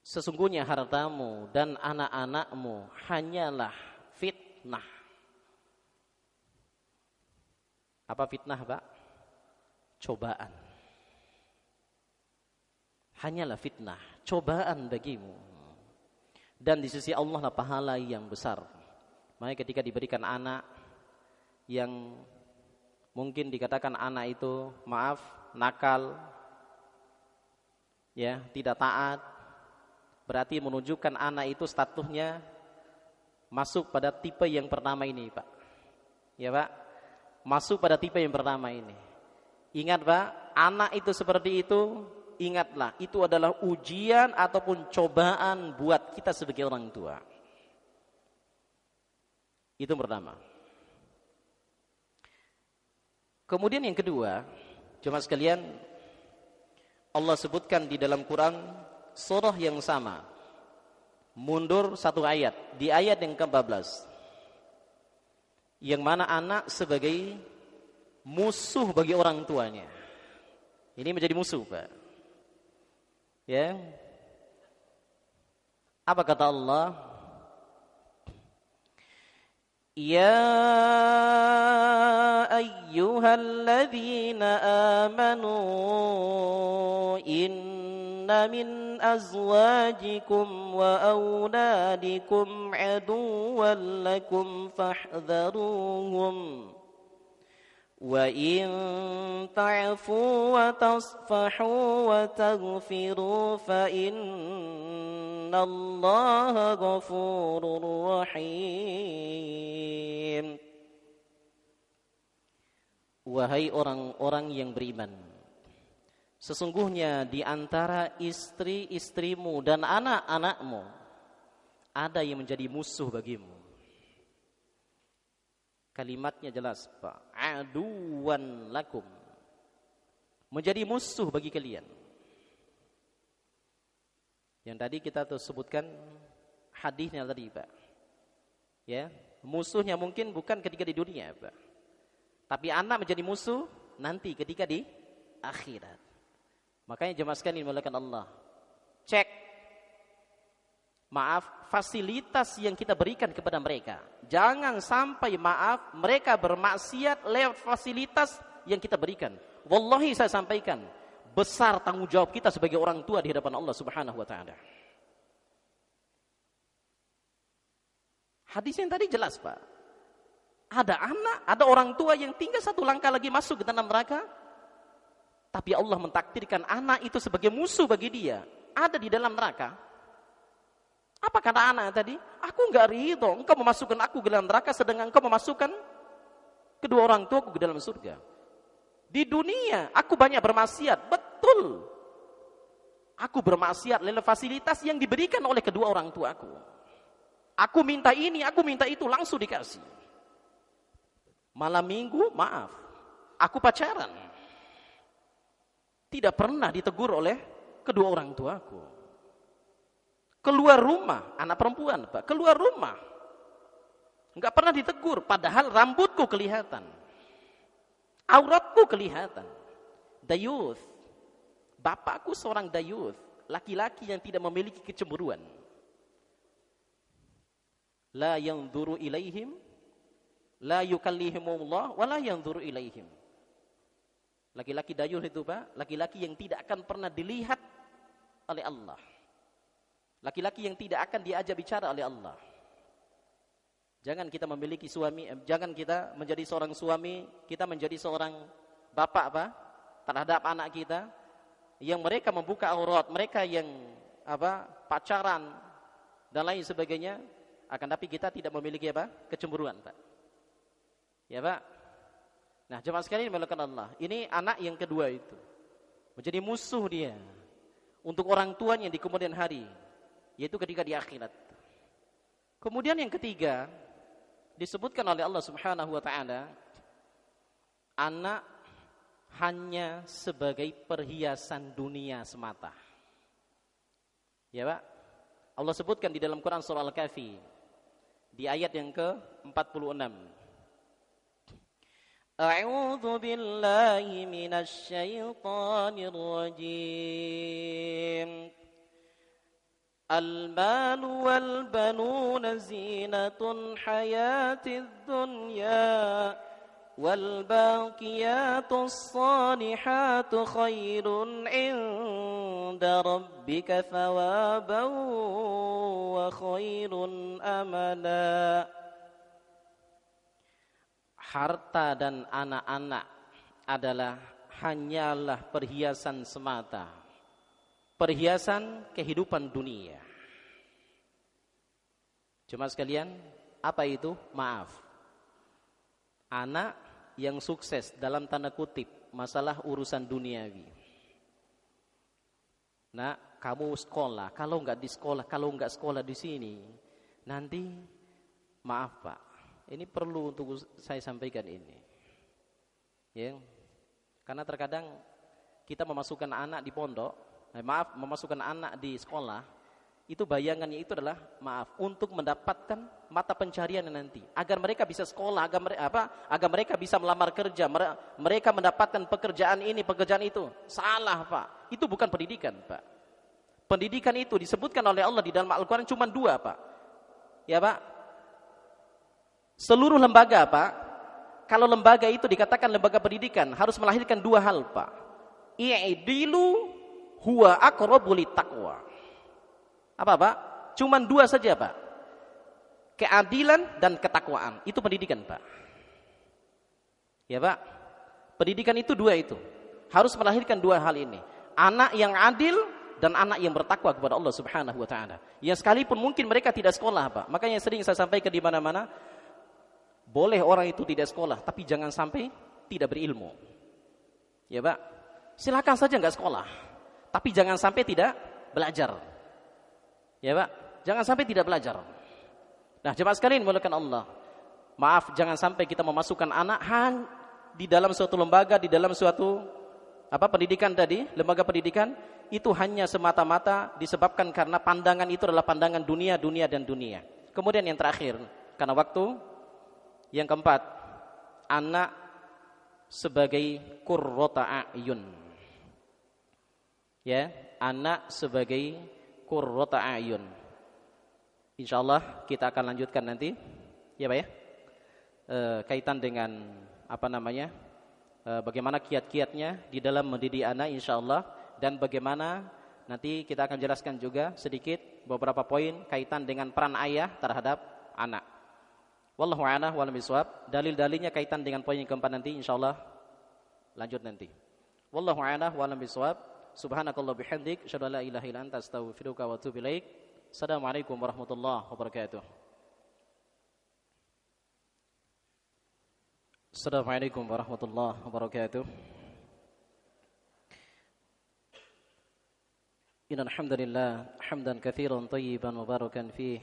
Sesungguhnya hartamu dan anak-anakmu hanyalah fitnah. Apa fitnah, Pak? Cobaan. Hanyalah fitnah, cobaan bagimu. Dan di sisi Allah lah pahala yang besar. Makanya ketika diberikan anak yang mungkin dikatakan anak itu, maaf, nakal, ya, tidak taat, berarti menunjukkan anak itu statusnya masuk pada tipe yang pertama ini, Pak. Ya, Pak. Masuk pada tipe yang pertama ini. Ingat, Pak, anak itu seperti itu, ingatlah, itu adalah ujian ataupun cobaan buat kita sebagai orang tua. Itu pertama. Kemudian yang kedua, jemaah sekalian, Allah sebutkan di dalam Quran surah yang sama. Mundur satu ayat, di ayat yang ke-14. Yang mana anak sebagai musuh bagi orang tuanya. Ini menjadi musuh, Pak. Ya. Apa kata Allah? Ya ayyuhalladzina amanu inna min azwajikum wa auladikum aduwwan lakum fahdharuhum wa in ta'fu wa tasfahu wa taghfiru fa innallaha ghafurur rahim. Wahai orang-orang yang beriman, sesungguhnya di antara istri-istrimu dan anak-anakmu ada yang menjadi musuh bagimu. Kalimatnya jelas, Pak. Aduwan lakum. Menjadi musuh bagi kalian. Yang tadi kita tuh sebutkan hadisnya tadi, Pak. Ya, musuhnya mungkin bukan ketika di dunia, Pak. Tapi anak menjadi musuh nanti ketika di akhirat. Makanya jemaah sekalian dimuliakan Allah. Cek, maaf, fasilitas yang kita berikan kepada mereka. Jangan sampai, maaf, mereka bermaksiat lewat fasilitas yang kita berikan. Wallahi saya sampaikan, besar tanggung jawab kita sebagai orang tua di hadapan Allah Subhanahu wa taala. Hadis yang tadi jelas, Pak. Ada anak, ada orang tua yang tinggal satu langkah lagi masuk ke dalam neraka. Tapi Allah mentakdirkan anak itu sebagai musuh bagi dia. Ada di dalam neraka. Apa kata anak tadi? Aku enggak ridho engkau memasukkan aku ke dalam neraka, sedangkan engkau memasukkan kedua orang tuaku ke dalam surga. Di dunia aku banyak bermaksiat, betul. Aku bermaksiat lewat fasilitas yang diberikan oleh kedua orang tuaku. Aku minta ini, aku minta itu, langsung dikasih. Malam minggu, maaf, aku pacaran. Tidak pernah ditegur oleh kedua orang tuaku. Keluar rumah, anak perempuan, Pak, keluar rumah, enggak pernah ditegur, padahal rambutku kelihatan, auratku kelihatan. Dayuth, bapakku seorang dayuth, laki-laki yang tidak memiliki kecemburuan. La yanzuru ilaihim, la yukallihimullah, wa la yanzuru ilaihim. Laki-laki dayuth itu, Pak, laki-laki yang tidak akan pernah dilihat oleh Allah. Laki-laki yang tidak akan diajak bicara oleh Allah. Jangan kita memiliki suami, jangan kita menjadi seorang suami, kita menjadi seorang bapak terhadap anak kita yang mereka membuka aurat, mereka yang pacaran dan lain sebagainya, akan tapi kita tidak memiliki kecemburuan, Pak. Ya, Pak. Nah, jemaah sekalian dimulakan Allah. Ini anak yang kedua itu menjadi musuh dia untuk orang tuanya di kemudian hari, yaitu ketika di akhirat. Kemudian yang ketiga disebutkan oleh Allah Subhanahu wa taala, anak hanya sebagai perhiasan dunia semata. Ya, Pak. Allah sebutkan di dalam Quran surah Al-Kahfi di ayat yang ke-46. A'udzu billahi minasy syaithanir rajim. المال والبنون زينة الحياة الدنيا والباقيات الصالحات خير عند ربك ثوابا وخير أملا. Harta dan anak-anak adalah hanyalah perhiasan semata, perhiasan kehidupan dunia. Cuma sekalian, apa itu? Maaf. Anak yang sukses dalam tanda kutip masalah urusan duniawi. Nah, kamu sekolah, kalau enggak di sekolah, kalau enggak sekolah di sini, nanti maaf Pak, ini perlu untuk saya sampaikan ini. Ya. Karena terkadang kita memasukkan anak di pondok, memasukkan anak di sekolah, itu bayangannya itu adalah untuk mendapatkan mata pencarian nanti, agar mereka bisa sekolah, agar mereka bisa melamar kerja, mereka mendapatkan pekerjaan ini, pekerjaan itu. Salah, Pak. Itu bukan pendidikan, Pak. Pendidikan itu disebutkan oleh Allah di dalam Al-Qur'an cuma 2, Pak. Ya, Pak. Seluruh lembaga, Pak, kalau lembaga itu dikatakan lembaga pendidikan, harus melahirkan 2 hal, Pak. I'dilu huwa aqrabu littaqwa. Apa, Pak? Cuman 2 saja, Pak. Keadilan dan ketakwaan. Itu pendidikan, Pak. Ya, Pak. Pendidikan itu 2 itu. Harus melahirkan 2 hal ini. Anak yang adil dan anak yang bertakwa kepada Allah Subhanahu wa taala. Yang sekalipun mungkin mereka tidak sekolah, Pak. Makanya sering saya sampaikan di mana-mana, boleh orang itu tidak sekolah, tapi jangan sampai tidak berilmu. Ya, Pak. Silakan saja enggak sekolah, tapi jangan sampai tidak belajar. Ya, Pak. Jangan sampai tidak belajar. Nah, jemaah sekalian dimuliakan Allah. Maaf, jangan sampai kita memasukkan anak di dalam suatu lembaga, di dalam suatu pendidikan tadi, lembaga pendidikan, itu hanya semata-mata disebabkan karena pandangan itu adalah pandangan dunia, dan dunia. Kemudian yang terakhir, karena waktu, yang keempat, anak sebagai qurrata a'yun. Ya, anak sebagai qurrata a'yun. Insyaallah kita akan lanjutkan nanti. Ya, Pak ya. Kaitan dengan bagaimana kiat-kiatnya di dalam mendidik anak insyaallah, dan bagaimana nanti kita akan jelaskan juga sedikit beberapa poin kaitan dengan peran ayah terhadap anak. Wallahu a'lam bishawab. Dalil-dalilnya kaitan dengan poin yang keempat nanti insyaallah lanjut nanti. Wallahu a'lam bishawab. Subhanakallah bihamdik, asyhadu an la ilaha illa anta, astaghfiruka wa atubu ilaik. Assalamualaikum warahmatullahi wabarakatuh. Assalamualaikum warahmatullahi wabarakatuh. Innal hamdalillah hamdan katsiran thayyiban mubarakan fihi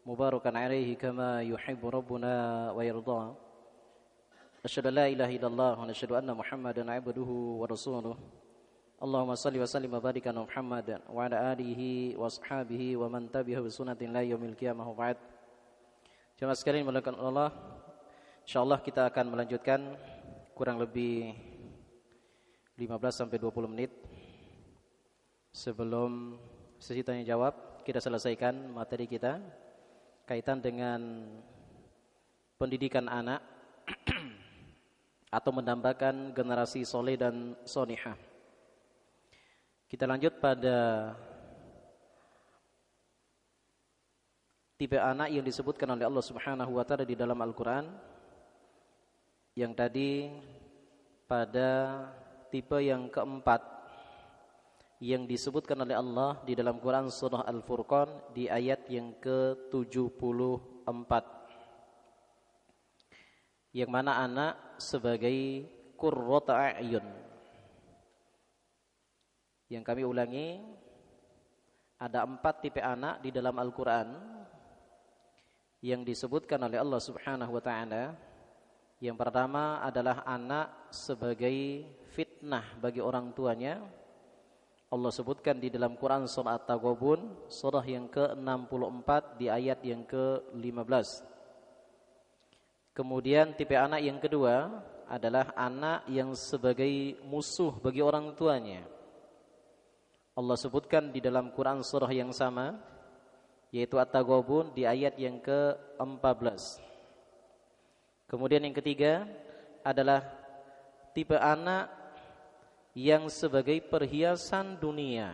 mubarakan alaihi kama yuhibbu rabbuna wa yarda. Asyhadu an la ilaha illallah wa asyhadu anna Muhammadan abduhu wa rasuluh. Allahumma salli wa sallim wa barik ala Muhammad wa ala alihi wa ashabihi wa man tabi'ahu bi sunnatin la yaumil qiyamah wa ba'd. Jemaah sekalian dimuliakan Allah, insyaallah kita akan melanjutkan kurang lebih 15 sampai 20 menit sebelum sesi tanya jawab. Kita selesaikan materi kita kaitan dengan pendidikan anak atau mendambakan generasi soleh dan sonihah. Kita lanjut pada tipe anak yang disebutkan oleh Allah Subhanahu wa taala di dalam Al-Qur'an. Yang tadi pada tipe yang keempat yang disebutkan oleh Allah di dalam Quran surah Al-Furqan di ayat yang ke-74. Yang mana anak sebagai qurrata a'yun. Yang kami ulangi, ada 4 tipe anak di dalam Al-Quran yang disebutkan oleh Allah Subhanahu wa ta'ala. Yang pertama adalah anak sebagai fitnah bagi orang tuanya. Allah sebutkan di dalam Quran surah At-Taghabun, surah yang ke-64 di ayat yang ke-15. Kemudian tipe anak yang kedua adalah anak yang sebagai musuh bagi orang tuanya. Allah sebutkan di dalam Quran surah yang sama, yaitu At-Taghabun di ayat yang ke-14. Kemudian yang ketiga adalah tipe anak yang sebagai perhiasan dunia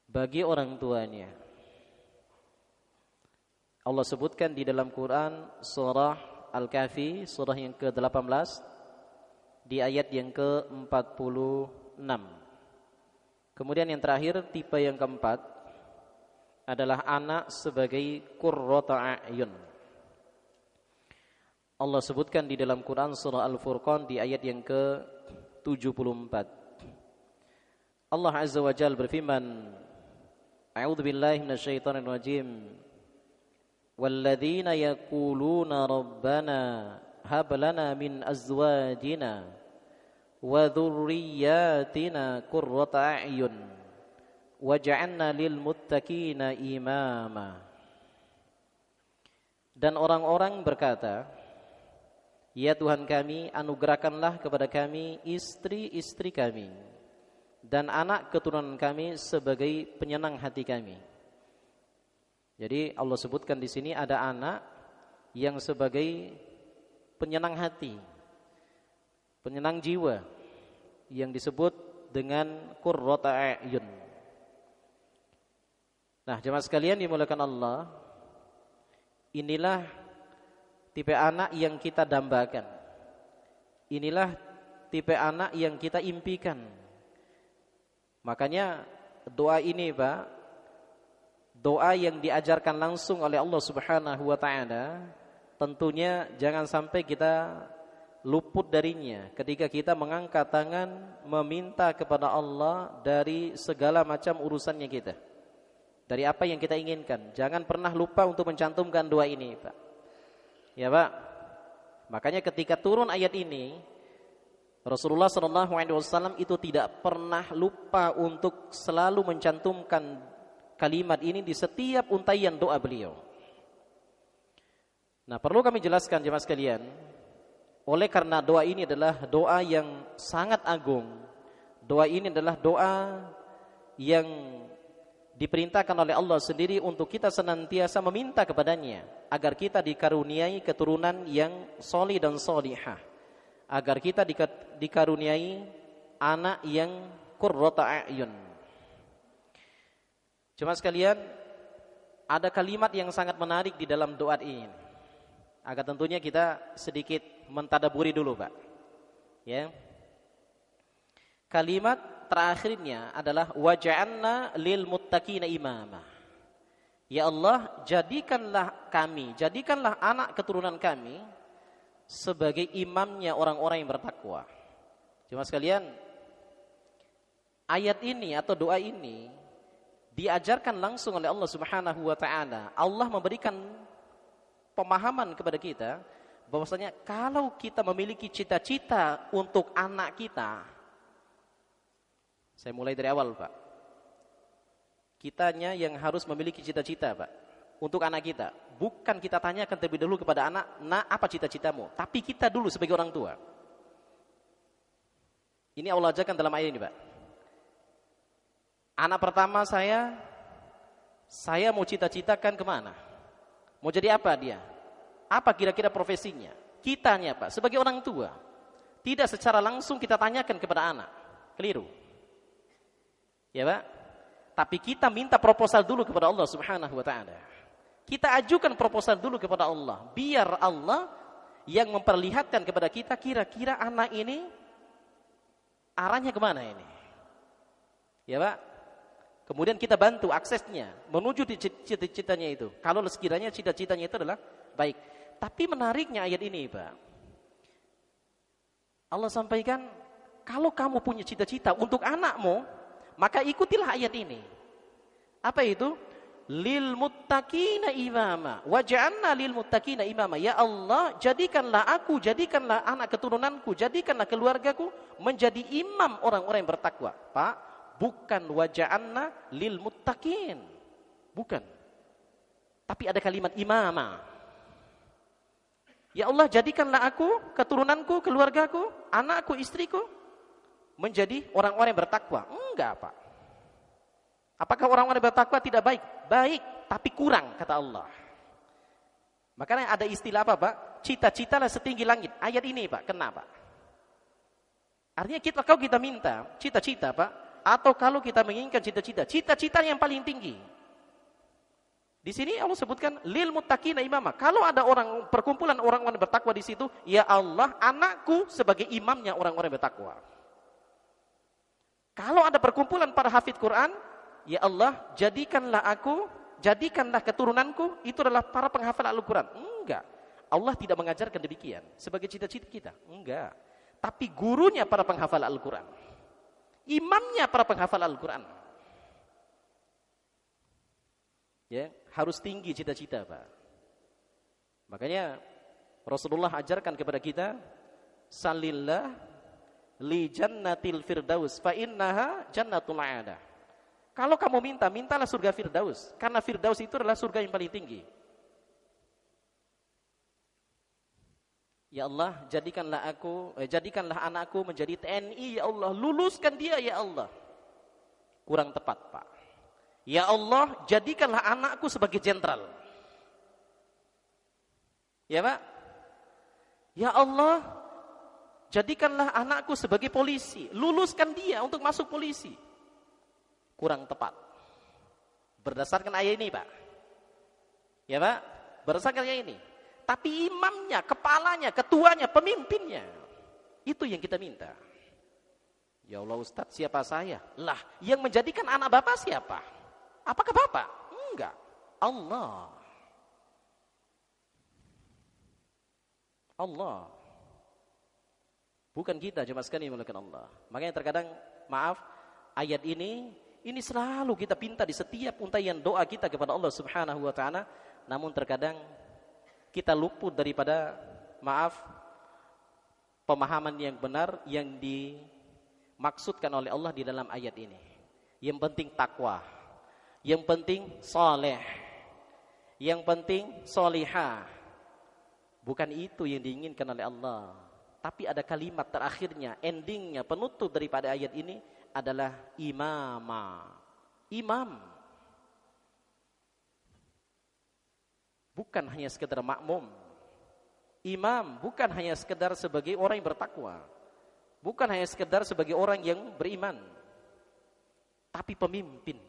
bagi orang tuanya. Allah sebutkan di dalam Quran surah Al-Kahfi, surah yang ke-18 di ayat yang ke-46. Kemudian yang terakhir, tipe yang keempat adalah anak sebagai qurrata a'yun. Allah sebutkan di dalam Quran surah Al-Furqan di ayat yang ke-74. Allah Azza wa Jalla berfirman, A'udzu billahi minasyaitonir rajim. Walladzina yaquluna rabbana hab lana min azwajina wa dzurriyyatina qurrata a'yun waj'alna lil muttaqina imama. Dan orang-orang berkata, ya Tuhan kami, anugerahkanlah kepada kami istri-istri kami dan anak keturunan kami sebagai penyenang hati kami. Jadi Allah sebutkan di sini ada anak yang sebagai penyenang hati, penyenang jiwa, yang disebut dengan qurrata a'yun. Nah, jemaah sekalian dimuliakan Allah, inilah tipe anak yang kita dambakan. Inilah tipe anak yang kita impikan. Makanya doa ini, Pak, doa yang diajarkan langsung oleh Allah Subhanahu wa ta'ala, tentunya jangan sampai kita luput darinya ketika kita mengangkat tangan meminta kepada Allah dari segala macam urusannya kita, dari apa yang kita inginkan. Jangan pernah lupa untuk mencantumkan doa ini, Pak. Ya, Pak. Makanya ketika turun ayat ini, Rasulullah SAW itu tidak pernah lupa untuk selalu mencantumkan kalimat ini di setiap untaian doa beliau. Nah, perlu kami jelaskan jemaah sekalian, oleh karena doa ini adalah doa yang sangat agung. Doa ini adalah doa yang diperintahkan oleh Allah sendiri untuk kita senantiasa meminta kepadanya agar kita dikaruniai keturunan yang solih dan solihah, agar kita dikaruniai anak yang qurrata a'yun. Cuma sekalian, ada kalimat yang sangat menarik di dalam doa ini. Agar tentunya kita sedikit mentadaburi dulu, Pak. Ya. Kalimat terakhirnya adalah waj'alna lil muttaqina imama. Ya Allah, jadikanlah kami, jadikanlah anak keturunan kami sebagai imamnya orang-orang yang bertakwa. Cuma sekalian, ayat ini atau doa ini diajarkan langsung oleh Allah Subhanahu wa ta'ala. Allah memberikan pemahaman kepada kita bahwasanya kalau kita memiliki cita-cita untuk anak kita, saya mulai dari awal, Pak. Kitanya yang harus memiliki cita-cita, Pak, untuk anak kita. Bukan kita tanyakan terlebih dahulu kepada anak, "Nak, apa cita-citamu?" Tapi kita dulu sebagai orang tua. Ini Allah ajarkan dalam ayat ini, Pak. Anak pertama saya mau cita-citakan kemana? Mau jadi apa dia? Apa kira-kira profesinya? Kitanya, Pak, sebagai orang tua, tidak secara langsung kita tanyakan kepada anak. Keliru. Ya, Pak. Tapi kita minta proposal dulu kepada Allah Subhanahu wa ta'ala. Kita ajukan proposal dulu kepada Allah. Biar Allah yang memperlihatkan kepada kita kira-kira anak ini arahnya kemana ini. Ya Pak. Kemudian kita bantu aksesnya menuju cita-citanya itu. Kalau sekiranya cita-citanya itu adalah baik. Tapi menariknya ayat ini Pak. Allah sampaikan, kalau kamu punya cita-cita untuk anakmu, maka ikutilah ayat ini. Apa itu? Lil muttaqina imama wa ja'alna lil muttaqina imama. Ya Allah, jadikanlah aku, jadikanlah anak keturunanku, jadikanlah keluargaku menjadi imam orang-orang yang bertakwa. Pak, bukan wa ja'alna lil muttaqin. Bukan. Tapi ada kalimat imama. Ya Allah, jadikanlah aku, keturunanku, keluargaku, anakku, istriku menjadi orang-orang yang bertakwa. Enggak, Pak. Apakah orang-orang yang bertakwa tidak baik? Baik, tapi kurang, kata Allah. Makanya ada istilah apa, Pak? Cita-citalah setinggi langit. Ayat ini, Pak, kenapa? Artinya kalau kita minta cita-cita, Pak, atau kalau kita menginginkan cita-cita, cita-cita yang paling tinggi. Di sini Allah sebutkan lil muttaqina imama. Kalau ada orang perkumpulan orang-orang bertakwa di situ, ya Allah, anakku sebagai imamnya orang-orang bertakwa. Kalau ada perkumpulan para hafidz Quran, ya Allah, jadikanlah aku, jadikanlah keturunanku itu adalah para penghafal Al-Quran. Enggak. Allah tidak mengajarkan demikian sebagai cita-cita kita. Enggak. Tapi gurunya para penghafal Al-Quran. Imamnya para penghafal Al-Quran. Ya, harus tinggi cita-cita, Pak. Makanya Rasulullah ajarkan kepada kita, salillah li jannatil firdaus fa innaha jannatul a'la. Kalau kamu minta, mintalah surga Firdaus, karena Firdaus itu adalah surga yang paling tinggi. Ya Allah, jadikanlah anakku menjadi TNI, ya Allah, luluskan dia, ya Allah. Kurang tepat, Pak. Ya Allah, jadikanlah anakku sebagai jenderal. Ya Pak. Ya Allah, jadikanlah anakku sebagai polisi, luluskan dia untuk masuk polisi. Kurang tepat. Berdasarkan ayat ini, Pak. Ya Pak, berdasarkan ayat ini. Tapi imamnya, kepalanya, ketuanya, pemimpinnya, itu yang kita minta. Ya Allah Ustaz, siapa saya? Lah, yang menjadikan anak Bapak siapa? Apakah Bapak? Enggak. Allah. Allah. Bukan kita, jemaah sekalian dimuliakan Allah. Makanya terkadang, maaf, ayat ini selalu kita pinta di setiap untayan doa kita kepada Allah Subhanahu wa taala, namun terkadang kita luput daripada, maaf, pemahaman yang benar yang dimaksudkan oleh Allah di dalam ayat ini. Yang penting takwa, yang penting saleh, yang penting solihah. Bukan itu yang diinginkan oleh Allah. Tapi ada kalimat terakhirnya, endingnya, penutup daripada ayat ini adalah imama. Imam. Bukan hanya sekedar makmum. Imam bukan hanya sekedar sebagai orang yang bertakwa. Bukan hanya sekedar sebagai orang yang beriman. Tapi pemimpin.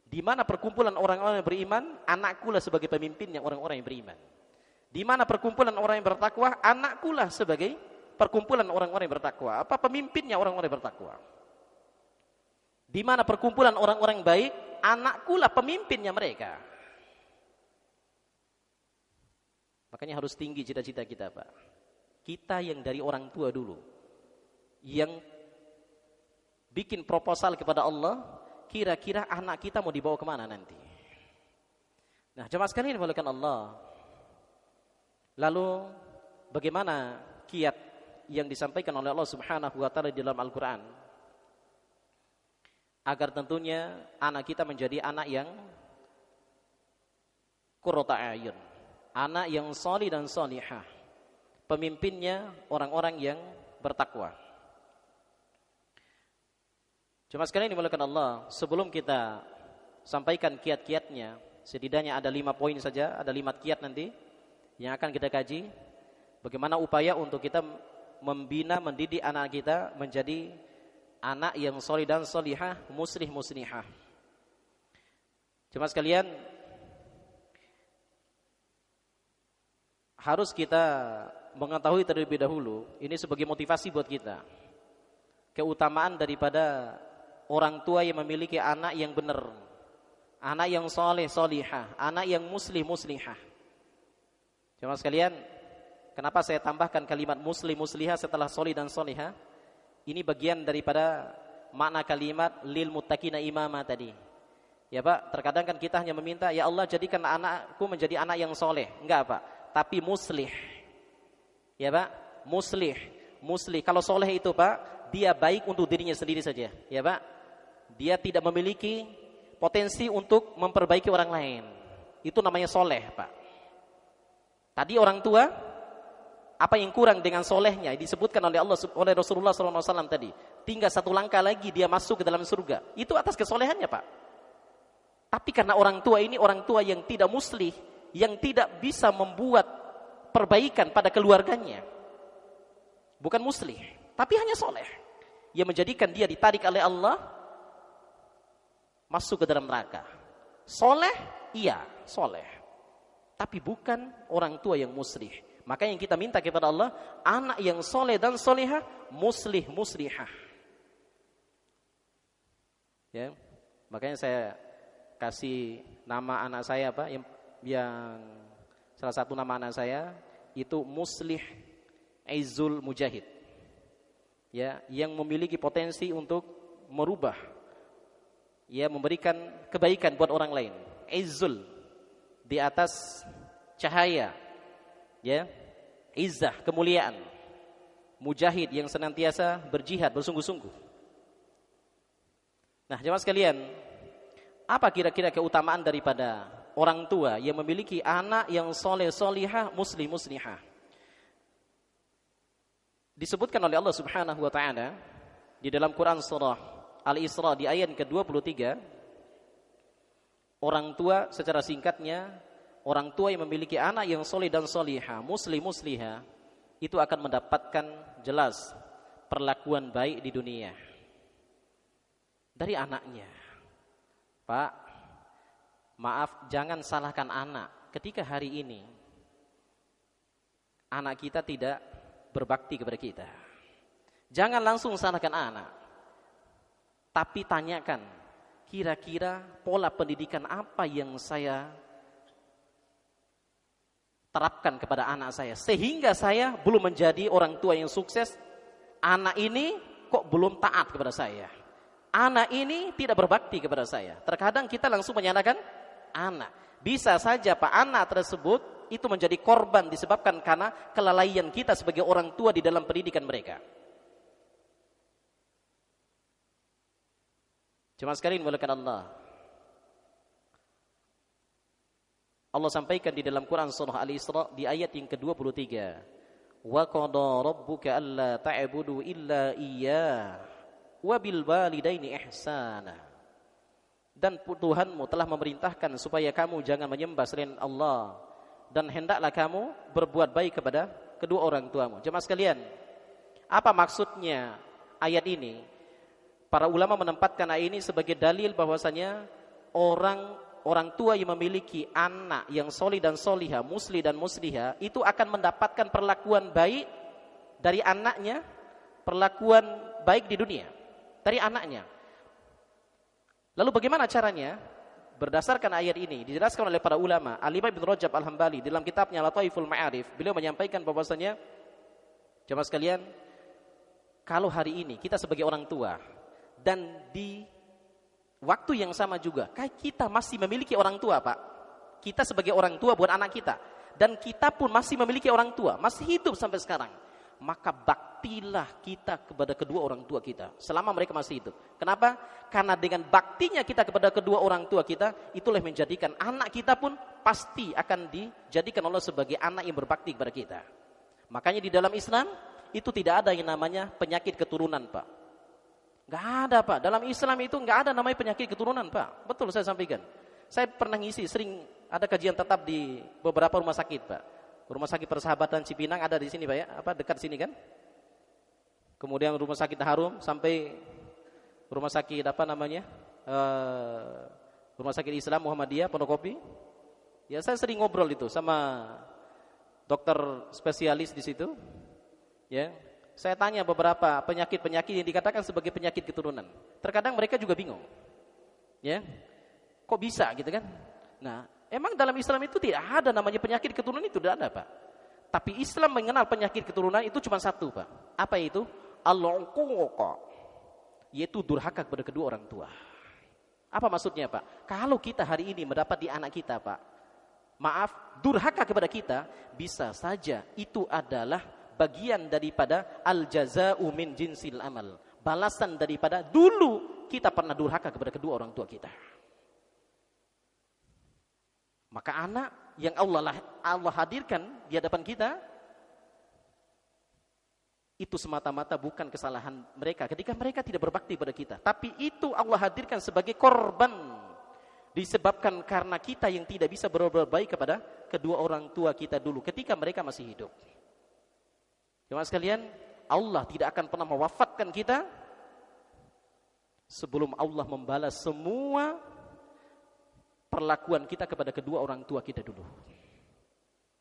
Di mana perkumpulan orang-orang yang beriman, anakkulah sebagai pemimpinnya orang-orang yang beriman. Di mana perkumpulan orang yang bertakwa, anakkulah sebagai perkumpulan orang-orang yang bertakwa. Apa pemimpinnya orang-orang yang bertakwa? Di mana perkumpulan orang-orang baik, anakkulah pemimpinnya mereka. Makanya harus tinggi cita-cita kita, Pak. Kita yang dari orang tua dulu, yang bikin proposal kepada Allah, kira-kira anak kita mau dibawa kemana nanti. Nah, jemaah sekalian dimuliakan Allah. Lalu bagaimana kiat yang disampaikan oleh Allah Subhanahu wa taala di dalam Al-Qur'an? Agar tentunya anak kita menjadi anak yang qurrata a'yun, anak yang salih dan salihah, pemimpinnya orang-orang yang bertakwa. Cuma sekalian dimuliakan Allah, sebelum kita sampaikan kiat-kiatnya, setidaknya ada 5 poin saja, ada 5 kiat nanti yang akan kita kaji. Bagaimana upaya untuk kita membina, mendidik anak kita menjadi anak yang solih dan solihah, muslih muslihah. Cuma sekalian, harus kita mengetahui terlebih dahulu, ini sebagai motivasi buat kita, keutamaan daripada orang tua yang memiliki anak yang benar, anak yang soleh solihah, anak yang muslim muslihah. Jemaah sekalian, kenapa saya tambahkan kalimat muslim muslihah setelah solih dan solihah? Ini bagian daripada makna kalimat lil muttaqina imama tadi. Ya Pak, terkadang kan kita hanya meminta, ya Allah jadikan anakku menjadi anak yang soleh. Enggak Pak, tapi muslih. Ya Pak, muslih. Kalau soleh itu Pak, dia baik untuk dirinya sendiri saja. Ya Pak, dia tidak memiliki potensi untuk memperbaiki orang lain. Itu namanya soleh Pak. Tadi orang tua, apa yang kurang dengan solehnya disebutkan oleh Allah, oleh Rasulullah SAW tadi. Tinggal satu langkah lagi dia masuk ke dalam surga. Itu atas kesolehannya Pak. Tapi karena orang tua ini orang tua yang tidak muslih, yang tidak bisa membuat perbaikan pada keluarganya, bukan muslih, tapi hanya soleh, yang menjadikan dia ditarik oleh Allah masuk ke dalam neraka. Soleh, iya soleh, tapi bukan orang tua yang muslih. Maka yang kita minta kepada Allah, anak yang soleh dan solehah, muslih muslihah. Ya, makanya saya kasih nama anak saya Pak, yang salah satu nama anak saya itu Muslih Aizul Mujahid. Ya, yang memiliki potensi untuk merubah, ya, memberikan kebaikan buat orang lain. Aizul, di atas cahaya, ya, izzah, kemuliaan. Mujahid, yang senantiasa berjihad, bersungguh-sungguh. Nah, jemaah sekalian, apa kira-kira keutamaan daripada orang tua yang memiliki anak yang soleh solihah, muslim muslihah? Disebutkan oleh Allah Subhanahu wa taala di dalam Quran surah Al-Isra di ayat ke-23, orang tua secara singkatnya, orang tua yang memiliki anak yang soleh dan solihah, muslim muslihah, itu akan mendapatkan jelas perlakuan baik di dunia dari anaknya. Pak, maaf, jangan salahkan anak ketika hari ini anak kita tidak berbakti kepada kita. Jangan langsung salahkan anak, tapi tanyakan, kira-kira pola pendidikan apa yang saya terapkan kepada anak saya sehingga saya belum menjadi orang tua yang sukses. Anak ini kok belum taat kepada saya, anak ini tidak berbakti kepada saya. Terkadang kita langsung menyalahkan anak. Bisa saja Pak, anak tersebut itu menjadi korban disebabkan karena kelalaian kita sebagai orang tua di dalam pendidikan mereka. Jemaah sekalian dimuliakan Allah. Allah sampaikan di dalam Quran surah Al-Isra di ayat yang ke-23, wa qada rabbuka alla ta'budu illa iyyah wa bil walidaini ihsana. Dan Tuhanmu telah memerintahkan supaya kamu jangan menyembah selain Allah, dan hendaklah kamu berbuat baik kepada kedua orang tuamu. Jemaah sekalian, apa maksudnya ayat ini? Para ulama menempatkan ayat ini sebagai dalil bahwasanya orang tua yang memiliki anak yang solih dan solihah, musli dan muslihah, itu akan mendapatkan perlakuan baik dari anaknya, perlakuan baik di dunia dari anaknya. Lalu bagaimana caranya? Berdasarkan ayat ini dijelaskan oleh para ulama. Al-Imam Ibnu Rajab Al-Hambali dalam kitabnya Lataiful Ma'arif, beliau menyampaikan bahwasanya, jemaah sekalian, kalau hari ini kita sebagai orang tua dan di waktu yang sama juga kita masih memiliki orang tua Pak, kita sebagai orang tua buat anak kita, dan kita pun masih memiliki orang tua, masih hidup sampai sekarang, maka baktilah kita kepada kedua orang tua kita selama mereka masih hidup. Kenapa? Karena dengan baktinya kita kepada kedua orang tua kita, itulah menjadikan anak kita pun pasti akan dijadikan Allah sebagai anak yang berbakti kepada kita. Makanya di dalam Islam itu tidak ada yang namanya penyakit keturunan Pak. Gak ada Pak, dalam Islam itu gak ada namanya penyakit keturunan Pak. Betul saya sampaikan. Saya pernah ngisi, sering ada kajian tetap di beberapa rumah sakit Pak. Rumah sakit Persahabatan Cipinang ada di sini Pak ya, dekat sini kan. Kemudian rumah sakit Harum sampai rumah sakit rumah sakit Islam Muhammadiyah Pondokopi. Ya saya sering ngobrol itu sama dokter spesialis di situ. Ya, saya tanya beberapa penyakit-penyakit yang dikatakan sebagai penyakit keturunan. Terkadang mereka juga bingung. Ya, kok bisa gitu kan? Nah, emang dalam Islam itu tidak ada namanya penyakit keturunan, itu tidak ada, Pak. Tapi Islam mengenal penyakit keturunan itu cuma satu, Pak. Apa itu? Al-uquq, yaitu durhaka kepada kedua orang tua. Apa maksudnya, Pak? Kalau kita hari ini mendapat di anak kita, Pak, maaf, durhaka kepada kita, bisa saja itu adalah bagian daripada al-jaza'u min jinsil amal. Balasan daripada dulu kita pernah durhaka kepada kedua orang tua kita. Maka anak yang Allah hadirkan di hadapan kita, itu semata-mata bukan kesalahan mereka ketika mereka tidak berbakti pada kita, tapi itu Allah hadirkan sebagai korban disebabkan karena kita yang tidak bisa berbuat baik kepada kedua orang tua kita dulu ketika mereka masih hidup. Jemaah sekalian, Allah tidak akan pernah mewafatkan kita sebelum Allah membalas semua perlakuan kita kepada kedua orang tua kita dulu.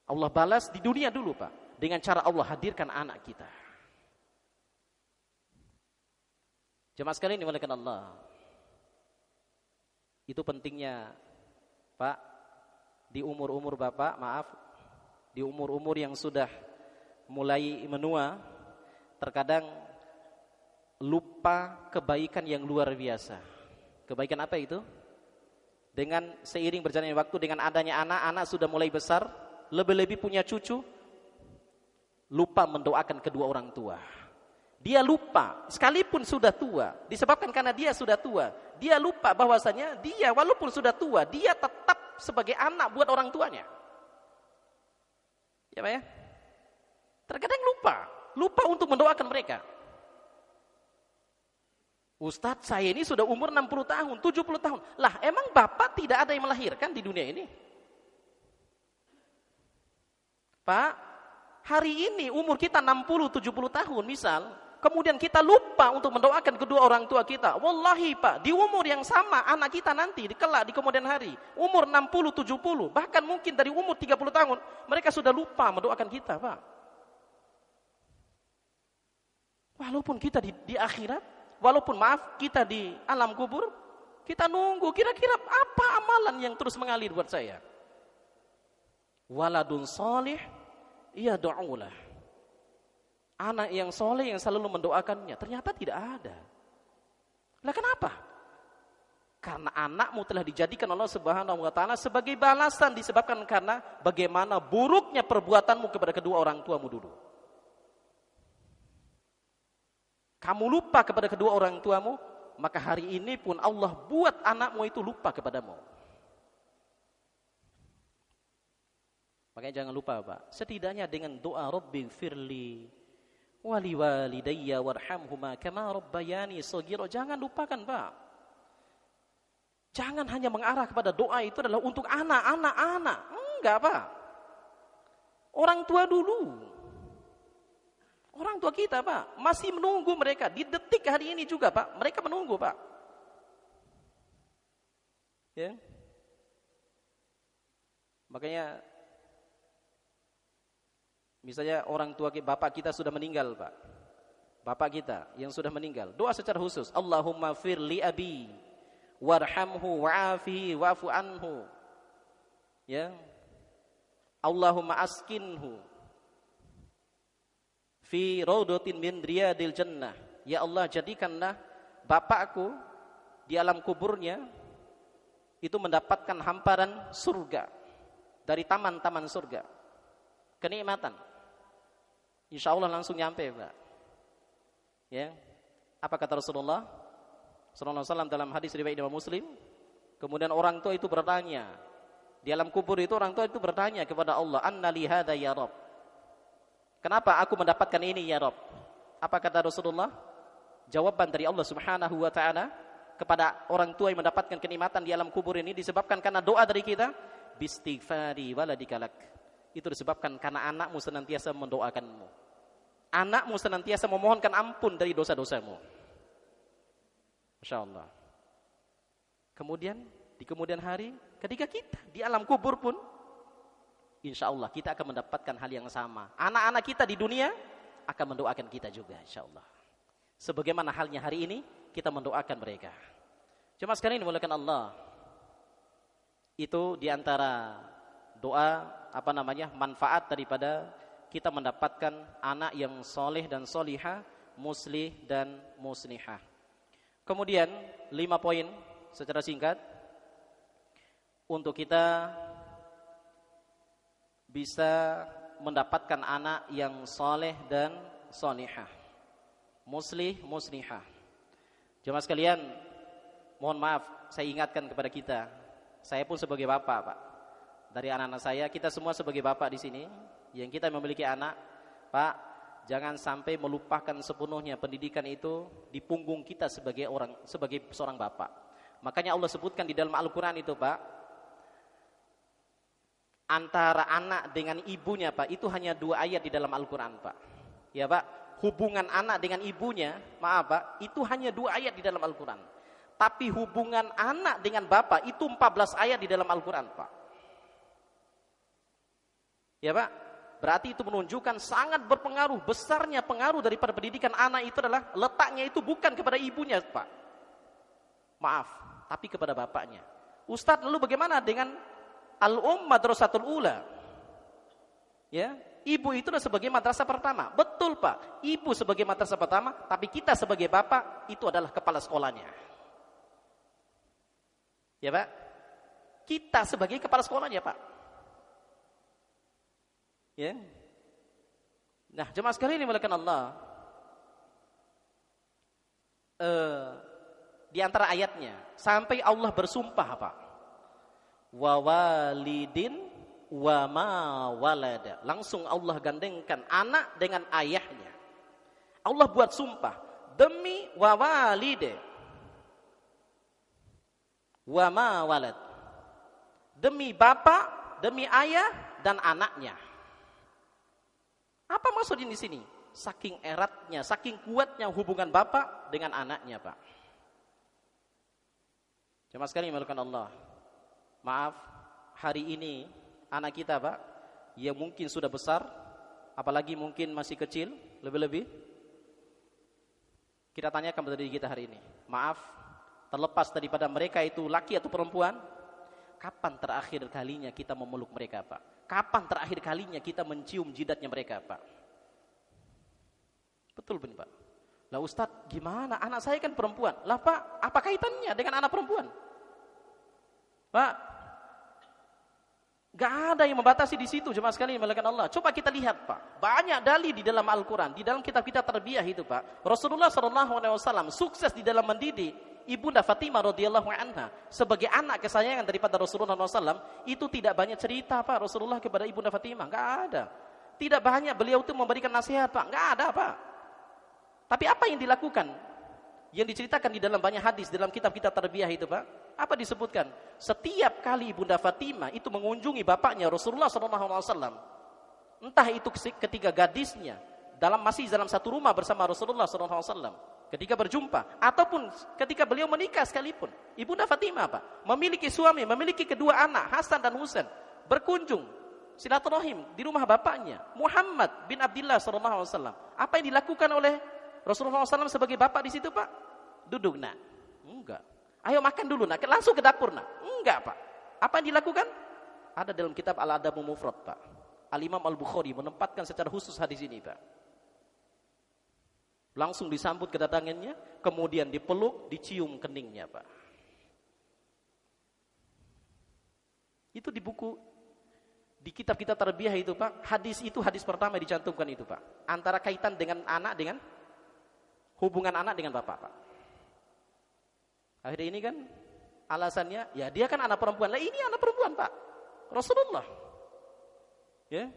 Allah balas di dunia dulu, Pak, dengan cara Allah hadirkan anak kita. Jemaah sekalian dimuliakan Allah. Itu pentingnya, Pak, di umur-umur Bapak, maaf, di umur-umur yang sudah mulai menua, terkadang lupa kebaikan yang luar biasa. Kebaikan apa itu? Dengan seiring berjalannya waktu, dengan adanya anak-anak sudah mulai besar, lebih-lebih punya cucu, lupa mendoakan kedua orang tua. Dia lupa, sekalipun sudah tua, disebabkan karena dia sudah tua, dia lupa bahwasanya dia walaupun sudah tua, dia tetap sebagai anak buat orang tuanya. Ya Pak ya? Terkadang lupa untuk mendoakan mereka. Ustadz, saya ini sudah umur 60 tahun, 70 tahun. Lah, emang Bapak tidak ada yang melahirkan di dunia ini? Pak, hari ini umur kita 60, 70 tahun misal, kemudian kita lupa untuk mendoakan kedua orang tua kita. Wallahi, Pak, di umur yang sama anak kita nanti kelak di kemudian hari, umur 60, 70, bahkan mungkin dari umur 30 tahun, mereka sudah lupa mendoakan kita, Pak. Walaupun kita di akhirat, walaupun maaf kita di alam kubur, kita nunggu kira-kira apa amalan yang terus mengalir buat saya. Waladun solih yad'ulah. Anak yang soleh yang selalu mendoakannya, ternyata tidak ada. Lah kenapa? Karena anakmu telah dijadikan Allah Subhanahu wa taala sebagai balasan disebabkan karena bagaimana buruknya perbuatanmu kepada kedua orang tuamu dulu. Kamu lupa kepada kedua orang tuamu, maka hari ini pun Allah buat anakmu itu lupa kepadamu. Makanya jangan lupa, Pak, setidaknya dengan doa Rabbighfirli wali walidayya warhamhuma kama rabbayani shaghira, jangan lupakan, Pak. Jangan hanya mengarah kepada doa itu adalah untuk anak. Enggak, Pak. Orang tua dulu. Orang tua kita, Pak, masih menunggu mereka. Di detik hari ini juga, Pak, mereka menunggu, Pak. Ya. Makanya misalnya orang tua bapak kita sudah meninggal, Pak. Bapak kita yang sudah meninggal, doa secara khusus, Allahumma fir li abi warhamhu wa'afihi wa'fu anhu. Ya. Allahumma askinhu fi raudatin min riyadil jannah. Ya Allah, jadikanlah bapakku di alam kuburnya itu mendapatkan hamparan surga dari taman-taman surga. Kenikmatan. Insya Allah langsung nyampe, Pak. Ya. Apa kata Rasulullah sallallahu alaihi wasallam dalam hadis riwayat Imam Muslim? Kemudian orang tua itu bertanya, di alam kubur itu orang tua itu bertanya kepada Allah, "Anna li hadza ya Rabb?" Kenapa aku mendapatkan ini ya Rabb? Apa kata Rasulullah? Jawaban dari Allah Subhanahu wa taala kepada orang tua yang mendapatkan kenikmatan di alam kubur ini disebabkan karena doa dari kita, bistighfari waladikalak. Itu disebabkan karena anakmu senantiasa mendoakanmu. Anakmu senantiasa memohonkan ampun dari dosa-dosamu. Masya Allah. Kemudian di kemudian hari ketika kita di alam kubur pun insya Allah kita akan mendapatkan hal yang sama. Anak-anak kita di dunia akan mendoakan kita juga, insya Allah. Sebagaimana halnya hari ini, kita mendoakan mereka. Cuma sekali ini dimuliakan Allah, itu diantara doa manfaat daripada kita mendapatkan anak yang soleh dan solihah, muslih dan muslihah. Kemudian 5 poin secara singkat untuk kita bisa mendapatkan anak yang soleh dan solihah, muslih, muslihah. Jemaah sekalian, mohon maaf, saya ingatkan kepada kita. Saya pun sebagai bapak, Pak. Dari anak-anak saya, kita semua sebagai bapak di sini, yang kita memiliki anak, Pak, jangan sampai melupakan sepenuhnya pendidikan itu di punggung kita sebagai seorang bapak. Makanya Allah sebutkan di dalam Al-Qur'an itu, Pak, antara anak dengan ibunya, Pak, itu hanya 2 ayat di dalam Al-Qur'an, Pak. Ya, Pak, hubungan anak dengan ibunya, maaf, Pak, itu hanya 2 ayat di dalam Al-Qur'an. Tapi hubungan anak dengan bapak itu 14 ayat di dalam Al-Qur'an, Pak. Ya, Pak, berarti itu menunjukkan sangat berpengaruh, besarnya pengaruh daripada pendidikan anak itu adalah letaknya itu bukan kepada ibunya, Pak. Maaf, tapi kepada bapaknya. Ustadz, lalu bagaimana dengan Madrasatul Ula? Ya, ibu itu adalah sebagai madrasah pertama. Betul, Pak. Ibu sebagai madrasah pertama, tapi kita sebagai bapak itu adalah kepala sekolahnya. Ya, Pak. Kita sebagai kepala sekolahnya, Pak. Ya. Nah, jemaah sekalian dimuliakan Allah. Di antara ayatnya sampai Allah bersumpah, Pak. Wa walidin wa ma walada. Langsung Allah gandengkan anak dengan ayahnya. Allah buat sumpah, demi wa walide wa ma walad. Demi bapak, demi ayah dan anaknya. Apa maksud ini di sini? Saking eratnya, saking kuatnya hubungan bapak dengan anaknya, Pak. Jemaah sekalian dimuliakan Allah. Maaf, hari ini anak kita, Pak, yang mungkin sudah besar, apalagi mungkin masih kecil, lebih-lebih. Kita tanyakan kepada diri kita hari ini. Maaf, terlepas daripada mereka itu laki atau perempuan, kapan terakhir kalinya kita memeluk mereka, Pak? Kapan terakhir kalinya kita mencium jidatnya mereka, Pak? Betul benar, Pak. Lah Ustadz, gimana? Anak saya kan perempuan. Lah Pak, apa kaitannya dengan anak perempuan? Pak, gak ada yang membatasi di situ, jemaah sekalian dimuliakan Allah. Coba kita lihat, Pak. Banyak dalil di dalam Al-Qur'an, di dalam kitab-kitab tarbiyah itu, Pak. Rasulullah SAW sukses di dalam mendidik Ibunda Fatimah radhiyallahu anha sebagai anak kesayangan daripada Rasulullah SAW. Itu tidak banyak cerita, Pak, Rasulullah kepada Ibunda Fatimah, enggak ada. Tidak banyak beliau itu memberikan nasihat, Pak, enggak ada, Pak. Tapi apa yang dilakukan? Yang diceritakan di dalam banyak hadis dalam kitab-kitab tarbiyah itu, Pak, apa disebutkan? Setiap kali Ibunda Fatimah itu mengunjungi bapaknya Rasulullah SAW, entah itu ketika gadisnya masih dalam satu rumah bersama Rasulullah SAW, ketika berjumpa, ataupun ketika beliau menikah sekalipun, Ibunda Fatimah, Pak, memiliki suami, memiliki kedua anak, Hasan dan Husain, berkunjung silaturahim di rumah bapaknya Muhammad bin Abdullah SAW. Apa yang dilakukan oleh Rasulullah SAW sebagai bapak di situ, Pak? Duduk, nak. Enggak. Ayo makan dulu, nak. Langsung ke dapur, nak. Enggak, Pak. Apa yang dilakukan? Ada dalam kitab Al-Adabul Mufrad, Pak. Al-Imam Al-Bukhari menempatkan secara khusus hadis ini, Pak. Langsung disambut kedatangannya, kemudian dipeluk, dicium keningnya, Pak. Itu di buku, di kitab-kitab tarbiyah itu, Pak. Hadis itu hadis pertama dicantumkan itu, Pak. Antara kaitan dengan anak dengan hubungan anak dengan bapak, Pak. Akhirnya ini kan alasannya, ya dia kan anak perempuan. Lah ini anak perempuan, Pak. Rasulullah. Ya.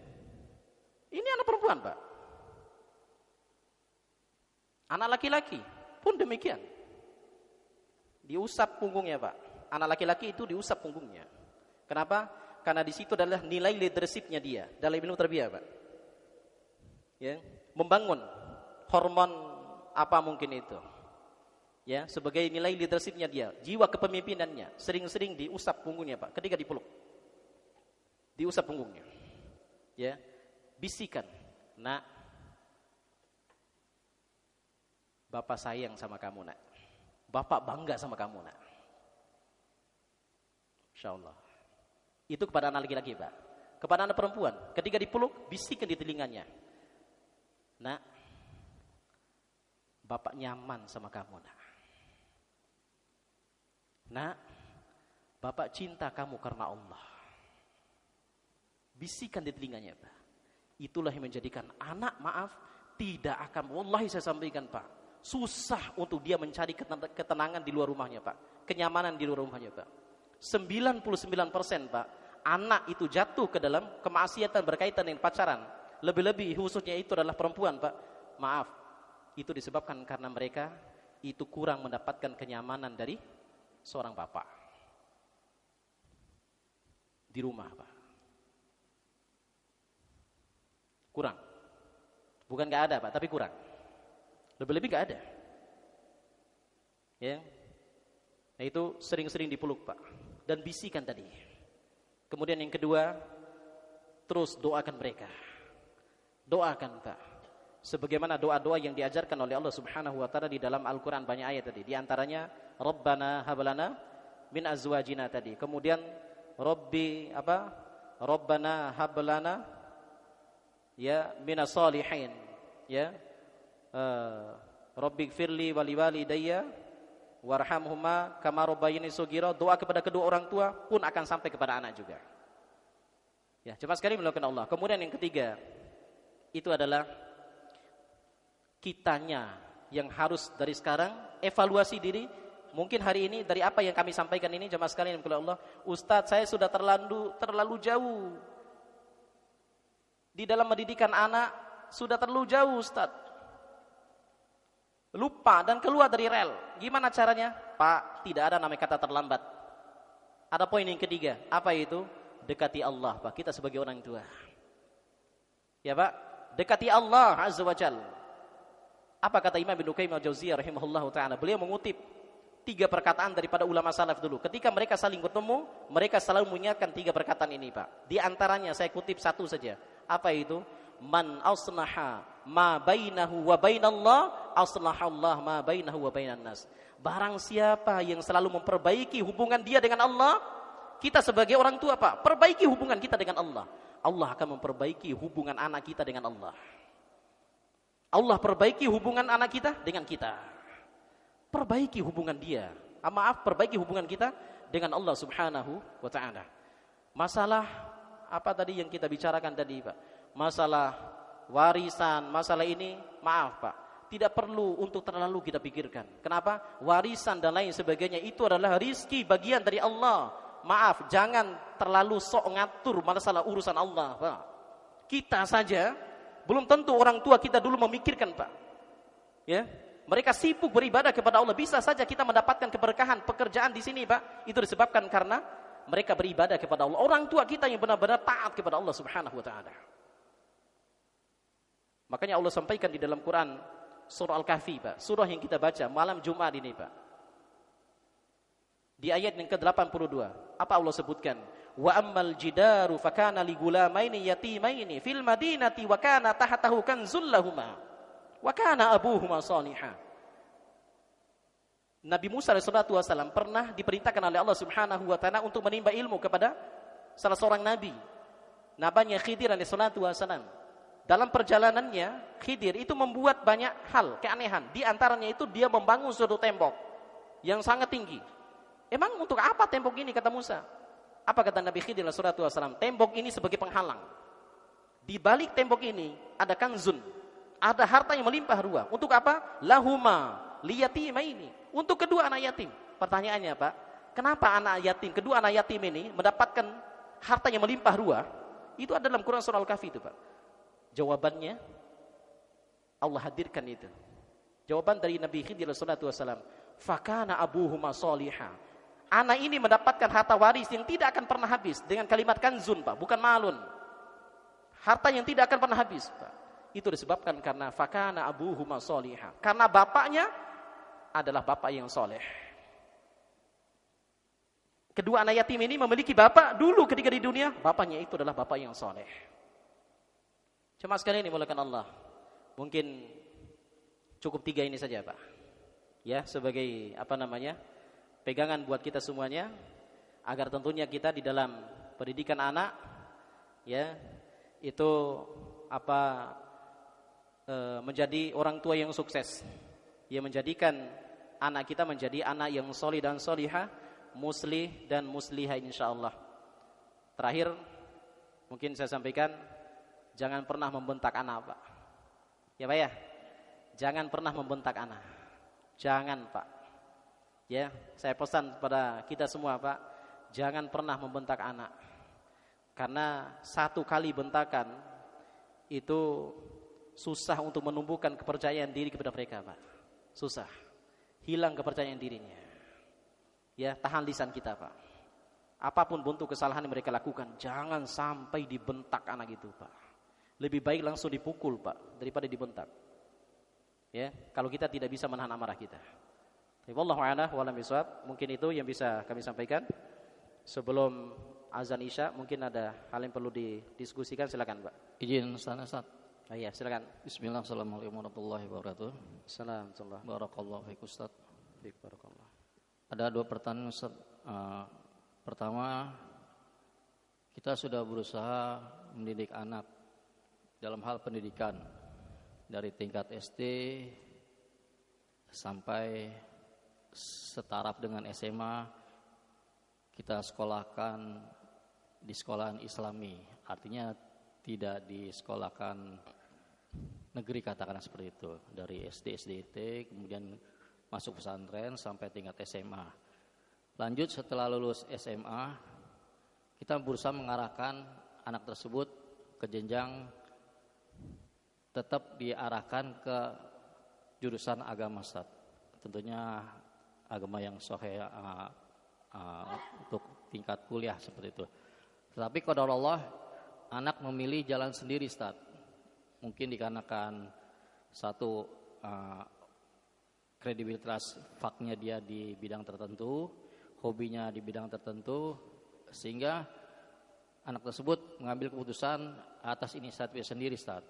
Ini anak perempuan, Pak. Anak laki-laki pun demikian. Diusap punggungnya, Pak. Anak laki-laki itu diusap punggungnya. Kenapa? Karena di situ adalah nilai leadershipnya dia dalam ilmu tarbiyah, Pak. Ya, membangun hormon apa mungkin itu, ya, sebagai nilai leadershipnya dia, jiwa kepemimpinannya, sering-sering diusap punggungnya, Pak, ketika dipeluk, diusap punggungnya. Ya, bisikan, nak, bapak sayang sama kamu, nak. Bapak bangga sama kamu, nak. Insyaallah. Itu kepada anak laki-laki, Pak. Kepada anak perempuan, ketika dipeluk, bisikan di telinganya, nak, bapak nyaman sama kamu, nak. Nak, bapak cinta kamu karena Allah. Bisikan di telinganya, Pak. Itulah yang menjadikan anak, maaf, tidak akan, wallahi saya sampaikan, Pak, susah untuk dia mencari ketenangan di luar rumahnya, Pak. Kenyamanan di luar rumahnya, Pak. 99%, Pak, anak itu jatuh ke dalam kemaksiatan berkaitan dengan pacaran. Lebih-lebih khususnya itu adalah perempuan, Pak. Maaf, itu disebabkan karena mereka itu kurang mendapatkan kenyamanan dari seorang bapak di rumah, Pak. Kurang. Bukan gak ada, Pak, tapi kurang. Lebih-lebih gak ada. Ya. Nah, itu sering-sering dipeluk, Pak. Dan bisikan tadi. Kemudian yang kedua, terus doakan mereka. Doakan, Pak. Sebagaimana doa-doa yang diajarkan oleh Allah Subhanahu wa taala di dalam Al-Qur'an, banyak ayat tadi. Di antaranya Rabbana hablana min azwajina tadi. Kemudian Rabbana hablana ya minas solihin, ya. Rabbighfirli wa liwalidayya warhamhuma kama rabbayani shaghira. Doa kepada kedua orang tua pun akan sampai kepada anak juga. Ya, cepat sekali melakukan Allah. Kemudian yang ketiga, itu adalah kitanya yang harus dari sekarang evaluasi diri. Mungkin hari ini dari apa yang kami sampaikan ini, jemaah sekalian kepada Allah, Ustadz, saya sudah terlalu jauh di dalam mendidikan anak, sudah terlalu jauh, Ustadz. Lupa dan keluar dari rel. Gimana caranya? Pak, tidak ada namanya kata terlambat. Ada poin yang ketiga. Apa itu? Dekati Allah, Pak. Kita sebagai orang tua. Ya, Pak. Dekati Allah Azza wa Jalla. Apa kata Imam Ibnu Qayyim al-Jauziyah rahimahullahu taala? Beliau mengutip 3 perkataan daripada ulama salaf dulu. Ketika mereka saling bertemu, mereka selalu mengingatkan 3 perkataan ini, Pak. Di antaranya saya kutip satu saja. Apa itu? Man aslaha ma bainahu wa bainallah aslahallah ma bainahu wa bainan nas. Barang siapa yang selalu memperbaiki hubungan dia dengan Allah, kita sebagai orang tua, Pak, perbaiki hubungan kita dengan Allah, Allah akan memperbaiki hubungan anak kita dengan Allah. Allah perbaiki hubungan anak kita dengan kita. Perbaiki hubungan dia. Perbaiki hubungan kita dengan Allah Subhanahu wa taala. Masalah apa tadi yang kita bicarakan tadi, Pak? Masalah warisan, masalah ini, maaf, Pak, tidak perlu untuk terlalu kita pikirkan. Kenapa? Warisan dan lain sebagainya itu adalah rizki bagian dari Allah. Maaf, jangan terlalu sok ngatur masalah urusan Allah, Pak. Kita saja belum tentu orang tua kita dulu memikirkan, Pak. Ya, mereka sibuk beribadah kepada Allah. Bisa saja kita mendapatkan keberkahan pekerjaan di sini, Pak. Itu disebabkan karena mereka beribadah kepada Allah. Orang tua kita yang benar-benar taat kepada Allah Subhanahu wa taala. Makanya Allah sampaikan di dalam Quran surah Al-Kahfi, Pak. Surah yang kita baca malam Jumat ini, Pak. Di ayat yang ke-82, apa Allah sebutkan? Wa ammal jidaru fakana li gulamaini yatimaini fil madinati wa kana tahtahu kanzul lahumā wa kana abuhuma shalihan. Nabi Musa alaihi wasallam pernah diperintahkan oleh Allah Subhanahu wa taala untuk menimba ilmu kepada salah seorang nabi. Namanya Khidir alaihi wasallam. Dalam perjalanannya, Khidir itu membuat banyak hal keanehan. Di antaranya itu dia membangun suatu tembok yang sangat tinggi. Emang untuk apa tembok ini, kata Musa? Apa kata Nabi Khidir alaihi wasallam? Tembok ini sebagai penghalang. Di balik tembok ini ada kanzun, ada harta yang melimpah ruah. Untuk apa? Lahuma liyatimaini. Untuk kedua anak yatim. Pertanyaannya, Pak, kenapa anak yatim, kedua anak yatim ini mendapatkan harta yang melimpah ruah? Itu ada dalam Quran surah Al-Kahfi itu, Pak. Jawabannya Allah hadirkan itu. Jawaban dari Nabi Khidir alaihi wasallam, fakana abuhuma shaliha. Anak ini mendapatkan harta waris yang tidak akan pernah habis, dengan kalimat kanzun, Pak, bukan malun. Harta yang tidak akan pernah habis, Pak. Itu disebabkan karena fakana abuhuma shaliha. Karena bapaknya adalah bapak yang soleh. Kedua anak yatim ini memiliki bapak dulu ketika di dunia, bapaknya itu adalah bapak yang soleh. Cuma sekali ini mulakan Allah. Mungkin cukup 3 ini saja, Pak. Ya, sebagai pegangan buat kita semuanya, agar tentunya kita di dalam pendidikan anak, ya, itu menjadi orang tua yang sukses, yang menjadikan anak kita menjadi anak yang solih dan solihah, muslih dan muslihah insyaallah. Terakhir, mungkin saya sampaikan, jangan pernah membentak anak, Pak. Ya, Pak ya, jangan pernah membentak anak. Jangan, Pak. Ya, saya pesan kepada kita semua, Pak, jangan pernah membentak anak. Karena satu kali bentakan itu susah untuk menumbuhkan kepercayaan diri kepada mereka, Pak. Susah. Hilang kepercayaan dirinya. Ya, tahan lisan kita, Pak. Apapun bentuk kesalahan yang mereka lakukan, jangan sampai dibentak anak itu, Pak. Lebih baik langsung dipukul, Pak, daripada dibentak. Ya, kalau kita tidak bisa menahan amarah kita. Wallahu a'lam bishawab. Mungkin itu yang bisa kami sampaikan. Sebelum azan Isya, mungkin ada hal yang perlu didiskusikan, silakan, Pak. Izin sana Ustaz. Oh iya, silakan. Bismillah, assalamualaikum warahmatullahi wabarakatuh. Assalamualaikum. Barakallahu fiik Ustaz. Barakallah. Ada 2 pertanyaan Ustaz. Pertama, kita sudah berusaha mendidik anak dalam hal pendidikan dari tingkat SD sampai setaraf dengan SMA. Kita sekolahkan di sekolahan Islami, artinya tidak disekolahkan negeri, katakan seperti itu. Dari SD, SDT, kemudian masuk pesantren sampai tingkat SMA. Lanjut setelah lulus SMA, kita berusaha mengarahkan anak tersebut ke jenjang tetap diarahkan ke jurusan agama, Ustaz. Tentunya agama yang sahih untuk tingkat kuliah seperti itu. Tetapi qadar Allah, anak memilih jalan sendiri, Ustaz. Mungkin dikarenakan satu kredibilitas faknya dia di bidang tertentu, hobinya di bidang tertentu, sehingga anak tersebut mengambil keputusan atas inisiatif sendiri, Ustaz.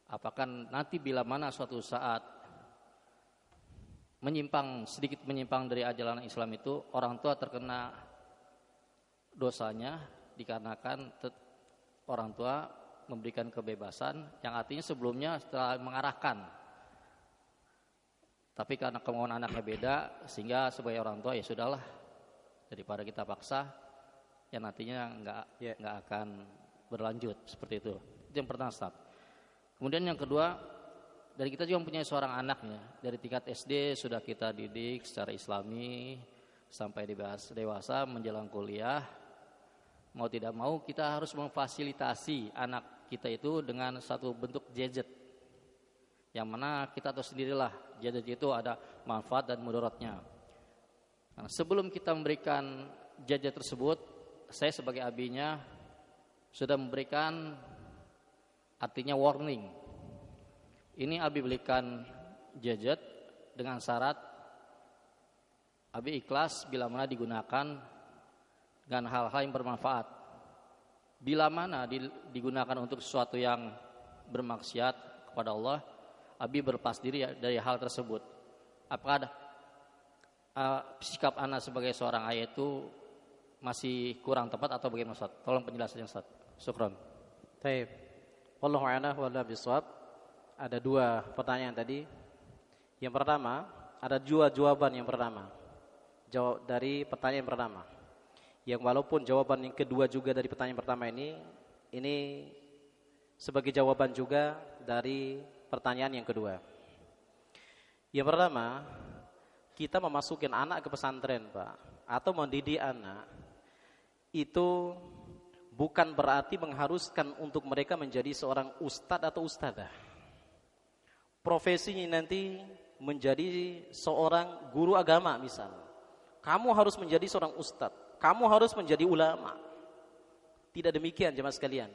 Apakah nanti bila mana suatu saat sedikit menyimpang dari ajaran Islam itu, orang tua terkena dosanya dikarenakan orang tua memberikan kebebasan yang artinya sebelumnya setelah mengarahkan, tapi karena kemauan anaknya beda, sehingga sebagai orang tua ya sudahlah, daripada kita paksa yang nantinya nggak akan berlanjut seperti itu. Itu yang pertama, Ustaz. Kemudian yang kedua, dari kita juga mempunyai seorang anaknya, dari tingkat SD sudah kita didik secara Islami sampai dewasa menjelang kuliah. Mau tidak mau kita harus memfasilitasi anak kita itu dengan satu bentuk gadget, yang mana kita tahu sendirilah gadget itu ada manfaat dan mudaratnya. Nah, sebelum kita memberikan gadget tersebut, saya sebagai abinya sudah memberikan artinya warning. Ini abi belikan gadget dengan syarat abi ikhlas bila mana digunakan dengan hal-hal yang bermanfaat. Bila mana digunakan untuk sesuatu yang bermaksiat kepada Allah, abi berlepas diri dari hal tersebut. Apakah sikap anak sebagai seorang ayah itu masih kurang tepat atau bagaimana, Ustaz? Tolong penjelasannya, Ustaz. Syukran. Baik. Wallahu a'lam bishawab. Ada 2 pertanyaan tadi. Yang pertama, ada 2 jawaban yang pertama. Jawab dari pertanyaan pertama. Yang walaupun jawaban yang kedua juga dari pertanyaan pertama ini sebagai jawaban juga dari pertanyaan yang kedua. Yang pertama, kita memasukkan anak ke pesantren, Pak, atau mendidik anak, itu bukan berarti mengharuskan untuk mereka menjadi seorang ustadz atau ustadzah. Profesinya nanti menjadi seorang guru agama misalnya. Kamu harus menjadi seorang ustadz, kamu harus menjadi ulama. Tidak demikian jemaah sekalian.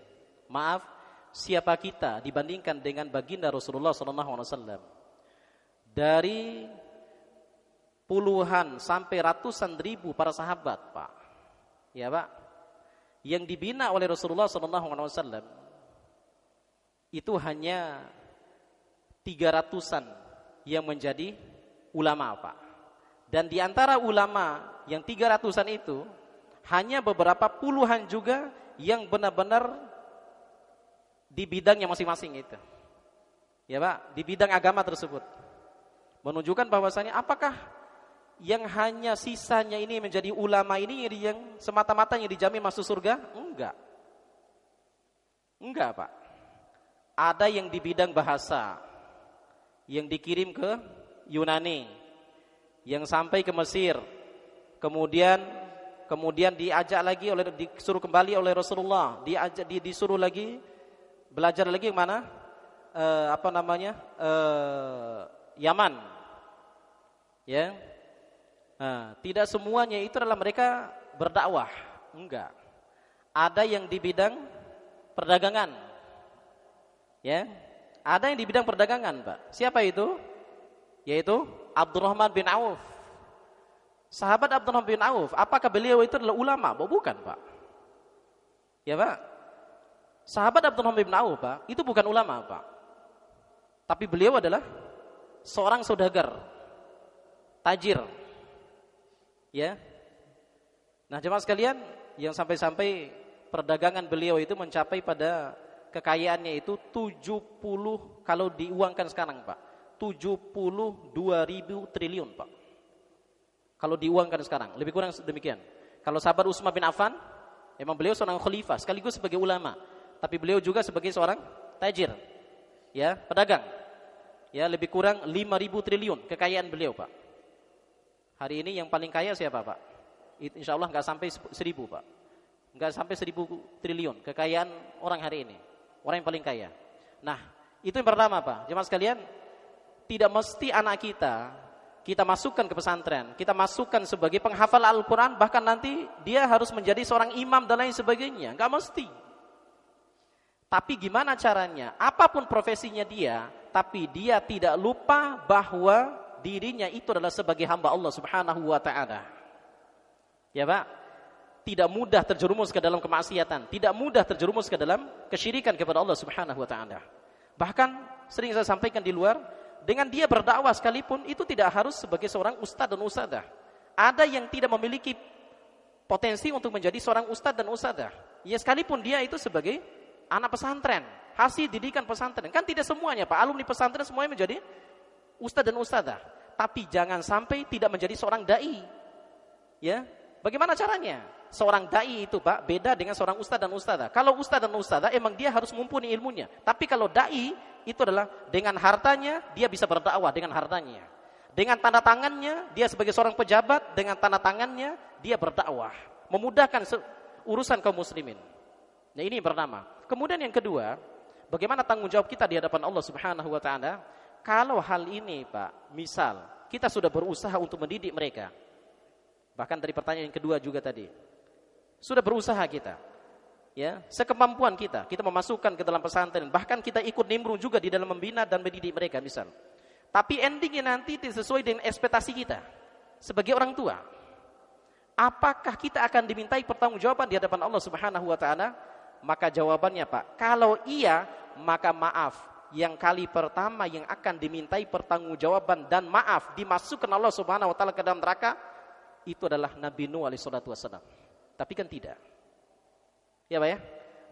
Maaf, siapa kita dibandingkan dengan baginda Rasulullah SAW? Dari puluhan sampai ratusan ribu para sahabat, Pak. Ya, Pak. Yang dibina oleh Rasulullah SAW, itu hanya 300-an yang menjadi ulama, Pak. Dan di antara ulama yang 300-an itu hanya beberapa puluhan juga yang benar-benar di bidangnya masing-masing itu. Ya, Pak, di bidang agama tersebut. Menunjukkan bahwasanya apakah yang hanya sisanya ini menjadi ulama ini yang semata-matanya dijamin masuk surga? Enggak. Enggak, Pak. Ada yang di bidang bahasa yang dikirim ke Yunani, yang sampai ke Mesir, kemudian diajak lagi disuruh kembali oleh Rasulullah, disuruh lagi belajar lagi yang mana? Yaman. Ya. Nah, tidak semuanya itu adalah mereka berdakwah, enggak. Ada yang di bidang perdagangan. Ya. Ada yang di bidang perdagangan, Pak. Siapa itu? Yaitu Abdurrahman bin Auf. Sahabat Abdurrahman bin Auf, apakah beliau itu adalah ulama? Bukan, Pak. Ya, Pak. Sahabat Abdurrahman bin Auf, Pak, itu bukan ulama, Pak. Tapi beliau adalah seorang saudagar, tajir. Ya. Nah, jemaah sekalian, yang sampai-sampai perdagangan beliau itu mencapai pada kekayaannya itu 70, kalau diuangkan sekarang, Pak, 72.000 triliun, Pak. Kalau diuangkan sekarang, lebih kurang demikian. Kalau sahabat Utsman bin Affan, memang beliau seorang khalifah sekaligus sebagai ulama, tapi beliau juga sebagai seorang tajir. Ya, pedagang. Ya, lebih kurang 5.000 triliun kekayaan beliau, Pak. Hari ini yang paling kaya siapa, Pak? Insyaallah enggak sampai 1.000, Pak. Enggak sampai 1.000 triliun kekayaan orang hari ini. Orang yang paling kaya. Nah, itu yang pertama, Pak. Jemaah sekalian, tidak mesti anak kita masukkan ke pesantren, kita masukkan sebagai penghafal Al-Quran, bahkan nanti dia harus menjadi seorang imam dan lain sebagainya. Enggak mesti. Tapi gimana caranya? Apapun profesinya dia, tapi dia tidak lupa bahwa dirinya itu adalah sebagai hamba Allah Subhanahu wa ta'ala. Ya, Pak. Tidak mudah terjerumus ke dalam kemaksiatan, tidak mudah terjerumus ke dalam kesyirikan kepada Allah Subhanahu wa ta'ala. Bahkan sering saya sampaikan di luar, dengan dia berdakwah sekalipun itu tidak harus sebagai seorang ustaz dan ustadzah. Ada yang tidak memiliki potensi untuk menjadi seorang ustaz dan ustadzah. Ya, sekalipun dia itu sebagai anak pesantren, hasil didikan pesantren. Kan tidak semuanya, Pak, alumni pesantren semuanya menjadi ustaz dan ustadzah. Tapi jangan sampai tidak menjadi seorang dai. Ya, bagaimana caranya? Seorang dai itu, Pak, beda dengan seorang ustaz dan ustadzah. Kalau ustaz dan ustadzah emang dia harus mumpuni ilmunya. Tapi kalau dai itu adalah dengan hartanya dia bisa berdakwah dengan hartanya. Dengan tanda tangannya dia sebagai seorang pejabat, dengan tanda tangannya dia berdakwah, memudahkan urusan kaum muslimin. Nah, ini yang pertama. Kemudian yang kedua, bagaimana tanggung jawab kita di hadapan Allah Subhanahu wa ta'ala? Kalau hal ini, Pak, misal kita sudah berusaha untuk mendidik mereka. Bahkan dari pertanyaan yang kedua juga tadi. Sudah berusaha kita. Ya, sekemampuan kita memasukkan ke dalam pesantren, bahkan kita ikut nimbrung juga di dalam membina dan mendidik mereka misal. Tapi endingnya nanti tidak sesuai dengan ekspektasi kita sebagai orang tua. Apakah kita akan dimintai pertanggungjawaban di hadapan Allah Subhanahu wa ta'ala? Maka jawabannya, Pak, kalau iya, maka maaf. Yang kali pertama yang akan dimintai pertanggungjawaban dan maaf dimasukkan Allah Subhanahu wa ta'ala ke dalam neraka itu adalah Nabi Nuh alaihi salatu wasallam. Tapi kan tidak. Ya, Pak, ya.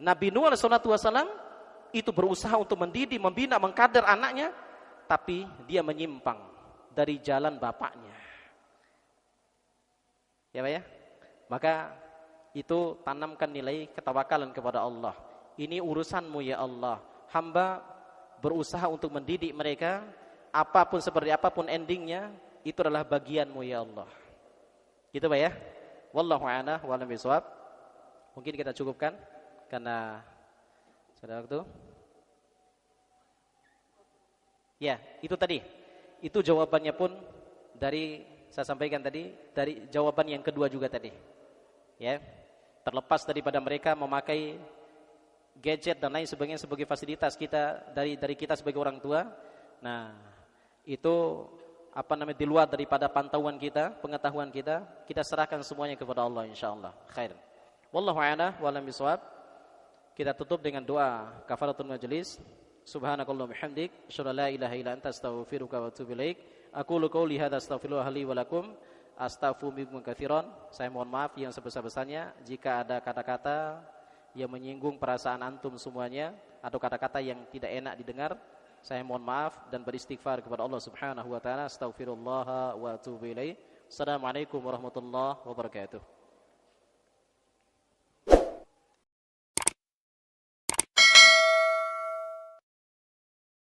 Nabi Nuh alaihi salatu wasallam itu berusaha untuk mendidik, membina, mengkader anaknya, tapi dia menyimpang dari jalan bapaknya. Ya, Pak, ya. Maka itu tanamkan nilai ketawakalan kepada Allah. Ini urusanmu ya Allah. Hamba berusaha untuk mendidik mereka, apapun seperti apapun endingnya, itu adalah bagianmu ya Allah. Gitu, Pak, ya. Wallahu a'lam wa a'lam bishawab. Mungkin kita cukupkan karena sudah waktu. Ya, itu tadi. Itu jawabannya pun dari saya sampaikan tadi, dari jawaban yang kedua juga tadi. Ya. Terlepas daripada mereka memakai gadget dan lain sebagainya sebagai fasilitas kita dari kita sebagai orang tua. Nah, itu di luar daripada pantauan kita, pengetahuan kita serahkan semuanya kepada Allah insyaallah. Khair. Wallahu a'lam wa a'lam bishawab. Kita tutup dengan doa kafaratul majlis. Subhanakallahumma bihamdik, asyhadu an la ilaha illa anta, astaghfiruka wa atubu ilaik. Aqulu qouli hadza astaghfirullah li wa lakum. Astaghfirukum katsiran. Saya mohon maaf yang sebesar-besarnya jika ada kata-kata yang menyinggung perasaan antum semuanya atau kata-kata yang tidak enak didengar. Saya mohon maaf dan beristighfar kepada Allah Subhanahu wa taala. Astaghfirullah wa atubu ilaik. Assalamualaikum warahmatullahi wabarakatuh.